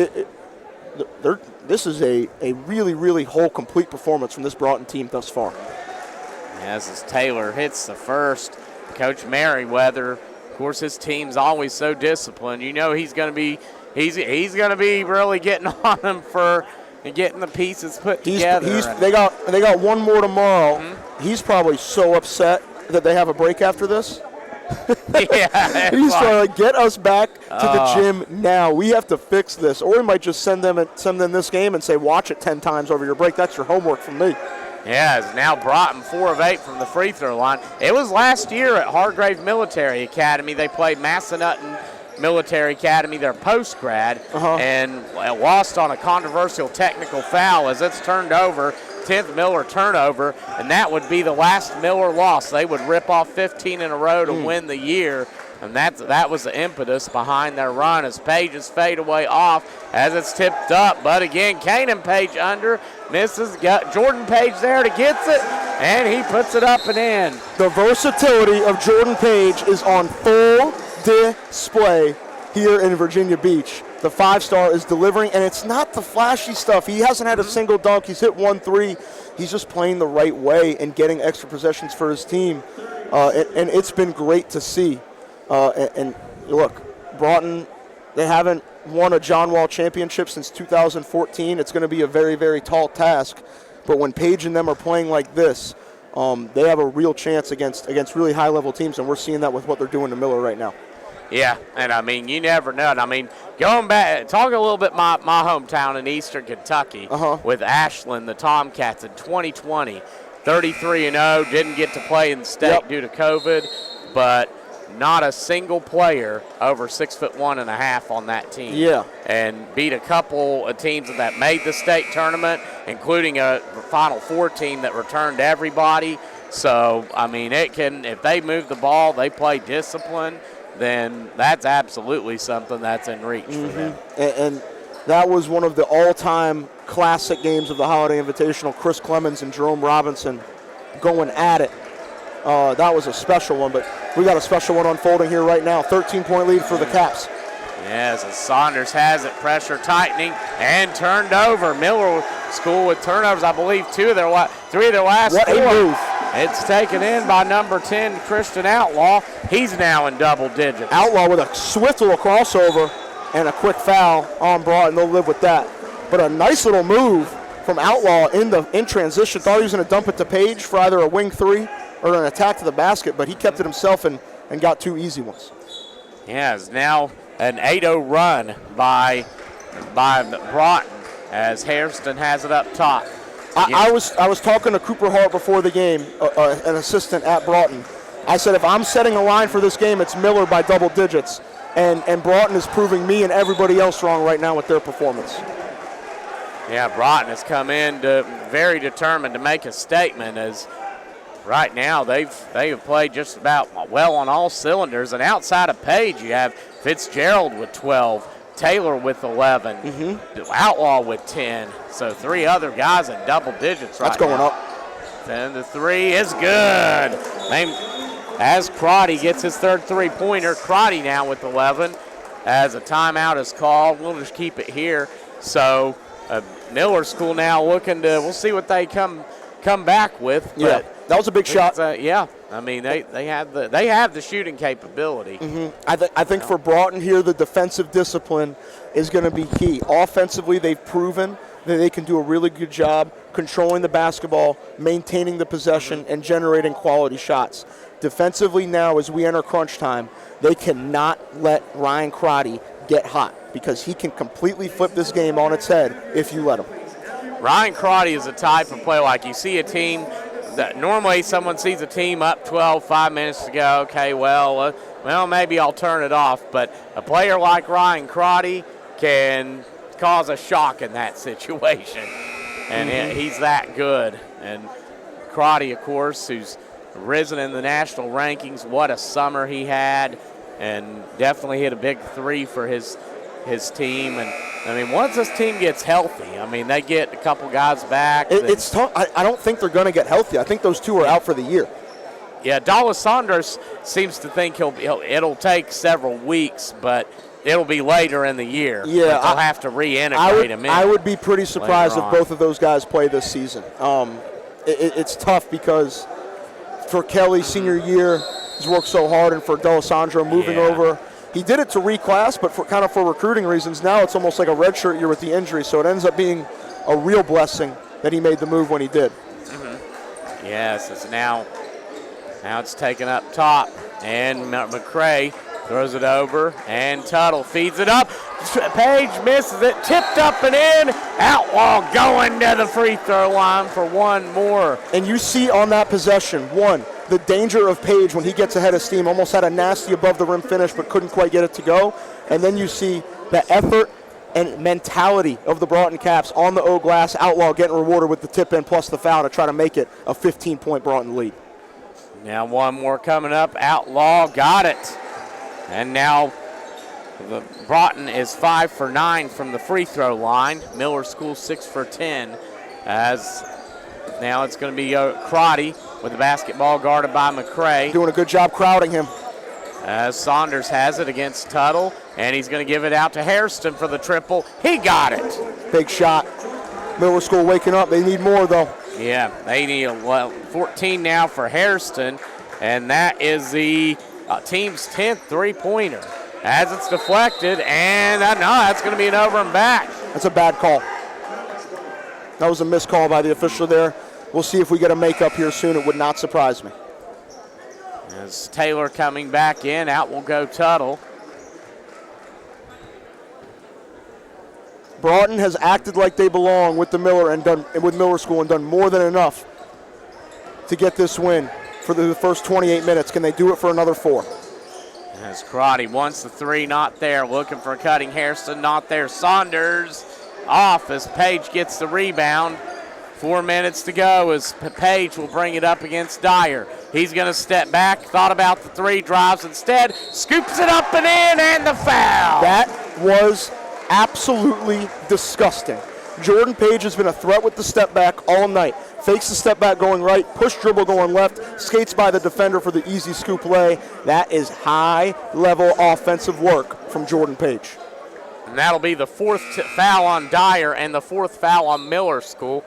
this is a really, really whole, complete performance from this Broughton team thus far. As Taylor hits the first, Coach Merriweather, of course, his team's always so disciplined. He's going to be really getting on them for getting the pieces put together. They got one more tomorrow. Mm-hmm. He's probably so upset that they have a break after this. Yeah, He's trying to get us back to the gym now. We have to fix this. Or we might just send them this game and say, watch it 10 times over your break. That's your homework from me. Yeah, it's now Broughton 4 of 8 from the free throw line. It was last year at Hargrave Military Academy. They played Massanutten Military Academy, their post-grad, and lost on a controversial technical foul as it's turned over. 10th Miller turnover, and that would be the last Miller loss. They would rip off 15 in a row to win the year, and that was the impetus behind their run as Page's fadeaway off as it's tipped up. But again, Kanan Page under, misses. Got Jordan Page there to gets it, and he puts it up and in. The versatility of Jordan Page is on full display here in Virginia Beach. The 5-star is delivering, and it's not the flashy stuff. He hasn't had a single dunk. He's hit 1 3. He's just playing the right way and getting extra possessions for his team, and it's been great to see. And look, Broughton, they haven't won a John Wall championship since 2014. It's going to be a very, very tall task, but when Page and them are playing like this, they have a real chance against really high-level teams, and we're seeing that with what they're doing to Miller right now. Yeah, and I mean, you never know. I mean, going back, talking a little bit my hometown in Eastern Kentucky with Ashland, the Tomcats in 2020, 33-0, didn't get to play in the state due to COVID, but not a single player over 6'1.5" on that team. Yeah, and beat a couple of teams that made the state tournament, including a Final Four team that returned everybody. So I mean, it can, if they move the ball, they play discipline, then that's absolutely something that's in reach for them. And that was one of the all-time classic games of the Holiday Invitational. Chris Clemens and Jerome Robinson going at it. That was a special one, but we got a special one unfolding here right now. 13-point lead for the Caps. Yes, as Saunders has it, pressure tightening and turned over. Miller School with turnovers, I believe, 3 of their last 4. What a move. It's taken in by number 10, Christian Outlaw. He's now in double digits. Outlaw with a swift little crossover and a quick foul on Broughton. They'll live with that. But a nice little move from Outlaw in transition. Thought he was going to dump it to Page for either a wing 3 or an attack to the basket, but he kept it himself and got 2 easy ones. Yeah, it's now an 8-0 run by Broughton as Hairston has it up top. I was talking to Cooper Hart before the game, an assistant at Broughton. I said, if I'm setting a line for this game, it's Miller by double digits. And Broughton is proving me and everybody else wrong right now with their performance. Yeah, Broughton has come in very determined to make a statement as right now they have played just about well on all cylinders. And outside of Page, you have Fitzgerald with 12. Taylor with 11, Outlaw with 10. So 3 other guys in double digits right now. That's going up. Then the 3 is good. As Crotty gets his 3rd 3-pointer, Crotty now with 11 as a timeout is called. We'll just keep it here. So Miller School now looking to, we'll see what they come back with. Yeah, that was a big shot. Yeah. I mean, they have the shooting capability. I think for Broughton here, the defensive discipline is going to be key. Offensively, they've proven that they can do a really good job controlling the basketball, maintaining the possession, and generating quality shots. Defensively now, as we enter crunch time, they cannot let Ryan Crotty get hot because he can completely flip this game on its head if you let him. Ryan Crotty is a type of player like you see a team that normally someone sees a team up 12, 5 minutes to go. Okay, well, maybe I'll turn it off. But a player like Ryan Crotty can cause a shock in that situation, and he's that good. And Crotty, of course, who's risen in the national rankings. What a summer he had, and definitely hit a big 3 for his team. And I mean, once this team gets healthy, I mean, they get a couple guys back. It's tough. I don't think they're going to get healthy. I think those 2 are out for the year. Yeah, Dallas Saunders seems to think it'll take several weeks, but it'll be later in the year. Yeah, they'll have to reintegrate him in. I would be pretty surprised if both of those guys play this season. It's tough because for Kelly, senior year, he's worked so hard, and for D'Alessandro moving over. He did it to reclass, but for recruiting reasons, now it's almost like a redshirt year with the injury, so it ends up being a real blessing that he made the move when he did. Yes, it's now it's taken up top. And McCray throws it over, and Tuttle feeds it up. Page misses it, tipped up and in. Outlaw going to the free throw line for one more. And you see on that possession, one, the danger of Page when he gets ahead of steam, almost had a nasty above the rim finish but couldn't quite get it to go. And then you see the effort and mentality of the Broughton Caps on the O glass. Outlaw getting rewarded with the tip in plus the foul to try to make it a 15-point Broughton lead. Now one more coming up. Outlaw got it. And now the Broughton is 5 for 9 from the free throw line. Miller School 6 for 10. As now it's going to be Crotty with the basketball guarded by McCray. Doing a good job crowding him. As Saunders has it against Tuttle, and he's going to give it out to Hairston for the triple. He got it. Big shot. Miller School waking up. They need more, though. Yeah, they need 14 now for Hairston, and that is the team's 10th three-pointer. As it's deflected, and no, that's going to be an over and back. That's a bad call. That was a missed call by the official there. We'll see if we get a makeup here soon. It would not surprise me. As Taylor coming back in, out will go Tuttle. Broughton has acted like they belong with with Miller School and done more than enough to get this win for the first 28 minutes. Can they do it for another 4? As Crotty wants the three, not there. Looking for cutting Hairston, not there. Saunders off as Page gets the rebound. 4 minutes to go as Page will bring it up against Dyer. He's going to step back, thought about the three, drives instead, scoops it up and in, and the foul. That was absolutely disgusting. Jordan Page has been a threat with the step back all night. Fakes the step back going right, push dribble going left, skates by the defender for the easy scoop lay. That is high-level offensive work from Jordan Page. And that'll be the 4th foul on Dyer and the 4th foul on Miller School.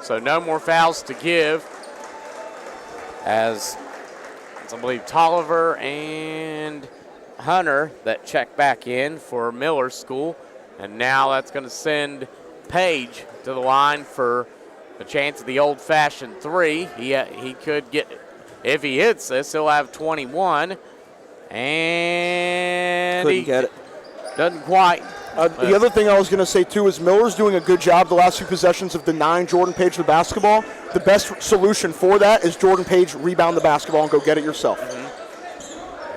So no more fouls to give, as I believe Tolliver and Hunter that check back in for Miller School. And now that's going to send Page to the line for a chance at the old-fashioned three. He could get, if he hits this, he'll have 21. And couldn't get it. Doesn't quite. The other thing I was going to say, too, is Miller's doing a good job the last few possessions of denying Jordan Page the basketball. The best solution for that is Jordan Page rebound the basketball and go get it yourself.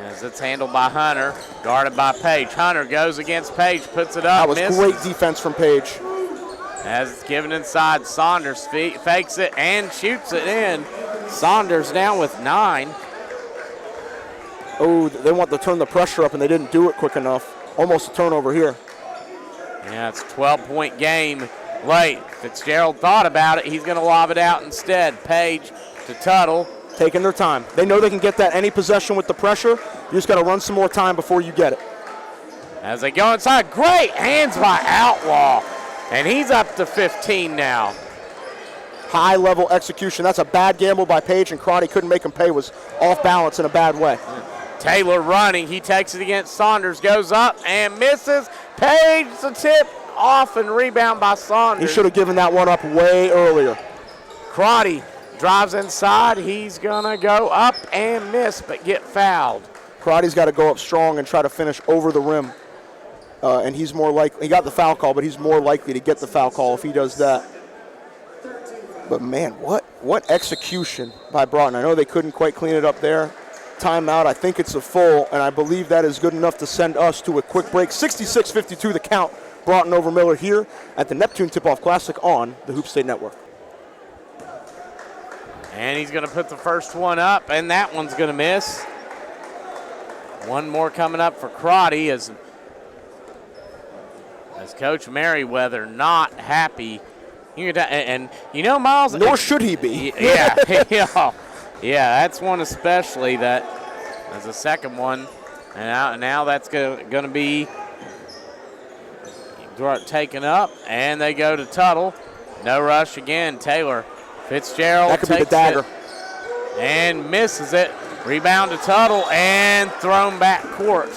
As it's handled by Hunter, guarded by Page. Hunter goes against Page, puts it up, That was misses. great defense from Page. As it's given inside, Saunders fakes it and shoots it in. Saunders down with 9. Oh, they want to turn the pressure up, and they didn't do it quick enough. Almost a turnover here. Yeah, it's a 12-point game late. Fitzgerald thought about it. He's going to lob it out instead. Page to Tuttle. Taking their time. They know they can get that any possession with the pressure. You just got to run some more time before you get it. As they go inside, great hands by Outlaw. And he's up to 15 now. High-level execution. That's a bad gamble by Page, and Crotty couldn't make him pay. Was off balance in a bad way. Taylor running. He takes it against Saunders, goes up and misses. Page the tip off and rebound by Saunders. He should have given that one up way earlier. Crotty drives inside. He's going to go up and miss, but get fouled. Crotty's got to go up strong and try to finish over the rim. And he's more likely, he got the foul call, but he's more likely to get the foul call if he does that. But man, what execution by Broughton. I know they couldn't quite clean it up there. Timeout, I think it's a full, and I believe that is good enough to send us to a quick break. 66-52 the count. Broughton over Miller here at the Neptune Tip-Off Classic on the Hoop State Network. And he's going to put the first one up, and that one's going to miss. One more coming up for Crotty as Coach Merriweather not happy. And you know, Miles. Nor should he be. Yeah. Yeah, that's one especially that as a second one. And now that's going to be taken up, and they go to Tuttle. No rush again. Taylor Fitzgerald that could be the dagger. And misses it. Rebound to Tuttle and thrown back court.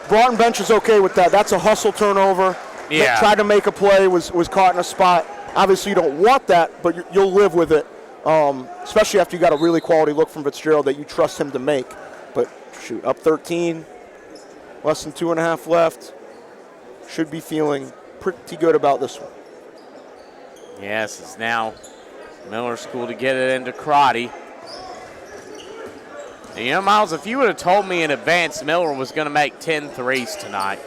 Broughton bench is okay with that. That's a hustle turnover. Yeah. Tried to make a play, was caught in a spot. Obviously, you don't want that, but you'll live with it. especially after you got a really quality look from Fitzgerald that you trust him to make. But shoot, up 13, less than 2.5 left. Should be feeling pretty good about this one. Yes, it's now Miller School to get it into Crotty. And you know, Miles, if you would have told me in advance Miller was going to make 10 threes tonight,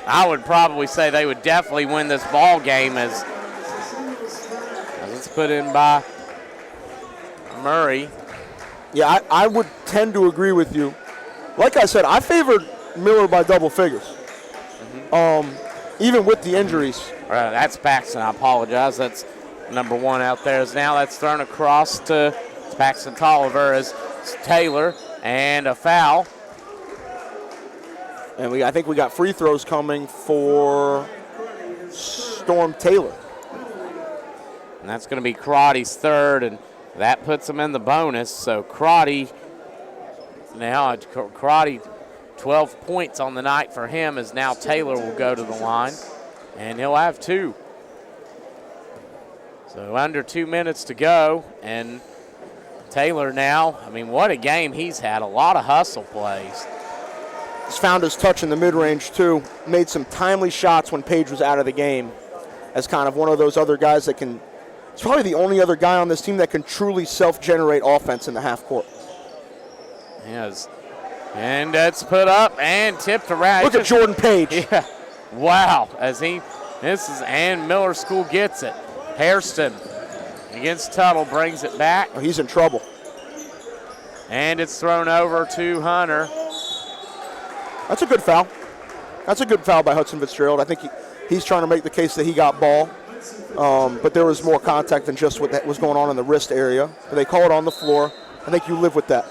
I would probably say they would definitely win this ball game as it's put in by Murray. Yeah, I would tend to agree with you. Like I said, I favored Miller by double figures, even with the injuries. That's Paxton. I apologize. That's number 1 out there. Now that's thrown across to Paxton Tolliver as Taylor, and a foul. And I think we got free throws coming for Storm Taylor. And that's going to be Crotty's third, and that puts him in the bonus. So Crotty, 12 points on the night for him, as now Taylor will go to the line, and he'll have 2. So under 2 minutes to go, and Taylor now, I mean, what a game he's had. A lot of hustle plays. He's found his touch in the mid-range, too. Made some timely shots when Page was out of the game as kind of one of those other guys that can – he's probably the only other guy on this team that can truly self-generate offense in the half court. Yes. And that's put up and tipped around. Look at Jordan Page. Yeah. Wow. As he misses, and Miller School gets it. Hairston against Tuttle brings it back. Oh, he's in trouble. And it's thrown over to Hunter. That's a good foul. That's a good foul by Hudson Fitzgerald. I think he's trying to make the case that he got ball. But there was more contact than just what that was going on in the wrist area. But they call it on the floor. I think you live with that.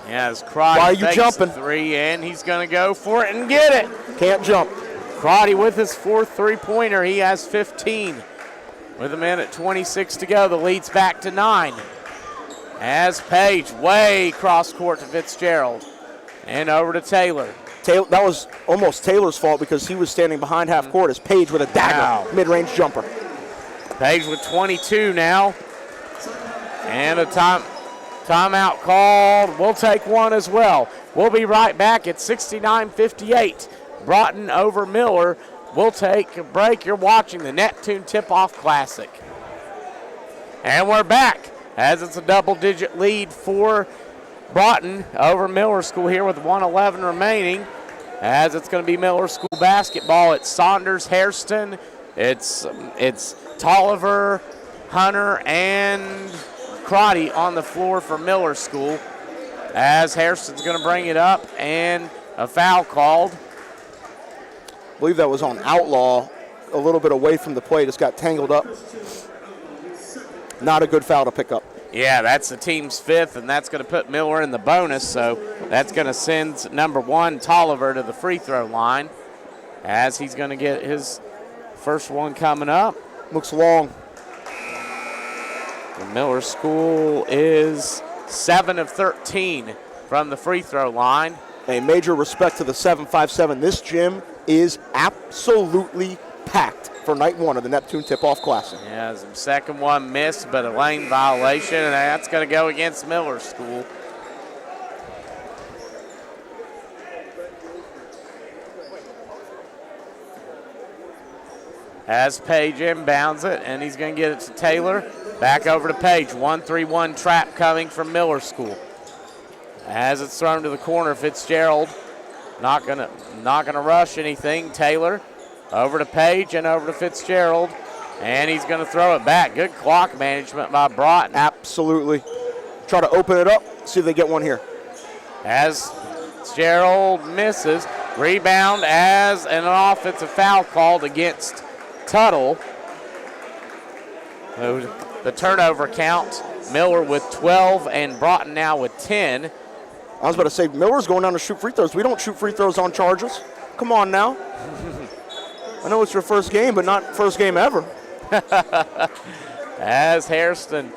Yeah, as Crotty Why are you takes jumping? The 3, and he's going to go for it and get it. Can't jump. Crotty with his 4th three-pointer. He has 15. With a minute 26 to go, the lead's back to 9. As Page way cross court to Fitzgerald. And over to Taylor. That was almost Taylor's fault because he was standing behind half court as Page with a dagger mid-range jumper. Page with 22 now. And a timeout called. We'll take one as well. We'll be right back at 69-58. Broughton over Miller. We'll take a break. You're watching the Neptune Tip-Off Classic. And we're back as it's a double-digit lead for Broughton over Miller School here with 1:11 remaining. As it's going to be Miller School basketball. It's Saunders, Hairston. It's Tolliver, Hunter, and Crotty on the floor for Miller School. As Hairston's going to bring it up, and a foul called. I believe that was on Outlaw, a little bit away from the play, just got tangled up. Not a good foul to pick up. Yeah, that's the team's 5th, and that's going to put Miller in the bonus, so that's going to send number 1, Tolliver, to the free throw line as he's going to get his first one coming up. Looks long. The Miller School is 7 of 13 from the free throw line. A major respect to the 757. This gym is absolutely packed for night 1 of the Neptune Tip-Off Classic. Yeah, the second one missed, but a lane violation, and that's going to go against Miller School. As Page inbounds it, and he's going to get it to Taylor. Back over to Page. 1-3-1 trap coming from Miller School. As it's thrown to the corner, Fitzgerald not gonna rush anything. Taylor over to Page and over to Fitzgerald, and he's going to throw it back. Good clock management by Broughton. Absolutely. Try to open it up, see if they get one here. As Fitzgerald misses, rebound as an offensive foul called against Tuttle. The turnover count, Miller with 12 and Broughton now with 10. I was about to say, Miller's going down to shoot free throws. We don't shoot free throws on charges. Come on now. I know it's your first game, but not first game ever. As Hairston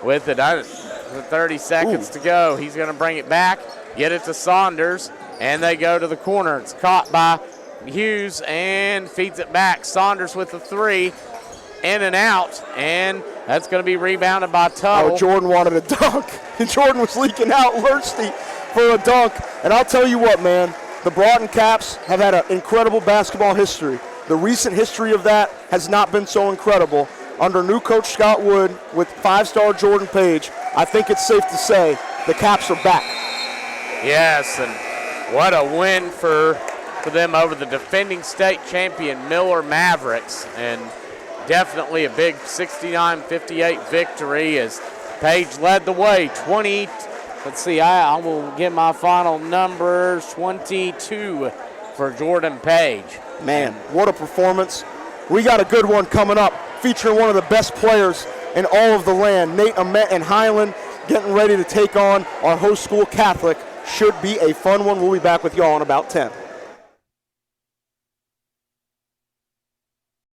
with it, 30 seconds to go. He's going to bring it back, get it to Saunders, and they go to the corner. It's caught by Hughes and feeds it back. Saunders with the 3. in and out, and that's going to be rebounded by Tuttle. Oh, Jordan wanted a dunk. Jordan was leaking out thirsty for a dunk. And I'll tell you what, man, the Broughton Caps have had an incredible basketball history. The recent history of that has not been so incredible. Under new coach Scott Wood with 5-star Jordan Page, I think it's safe to say the Caps are back. Yes, and what a win for them over the defending state champion Miller Mavericks, and definitely a big 69-58 victory as Page led the way. 20, let's see, I will get my final numbers, 22 for Jordan Page. Man, what a performance. We got a good one coming up featuring one of the best players in all of the land, Nate Amet and Highland, getting ready to take on our host school Catholic. Should be a fun one. We'll be back with y'all in about 10.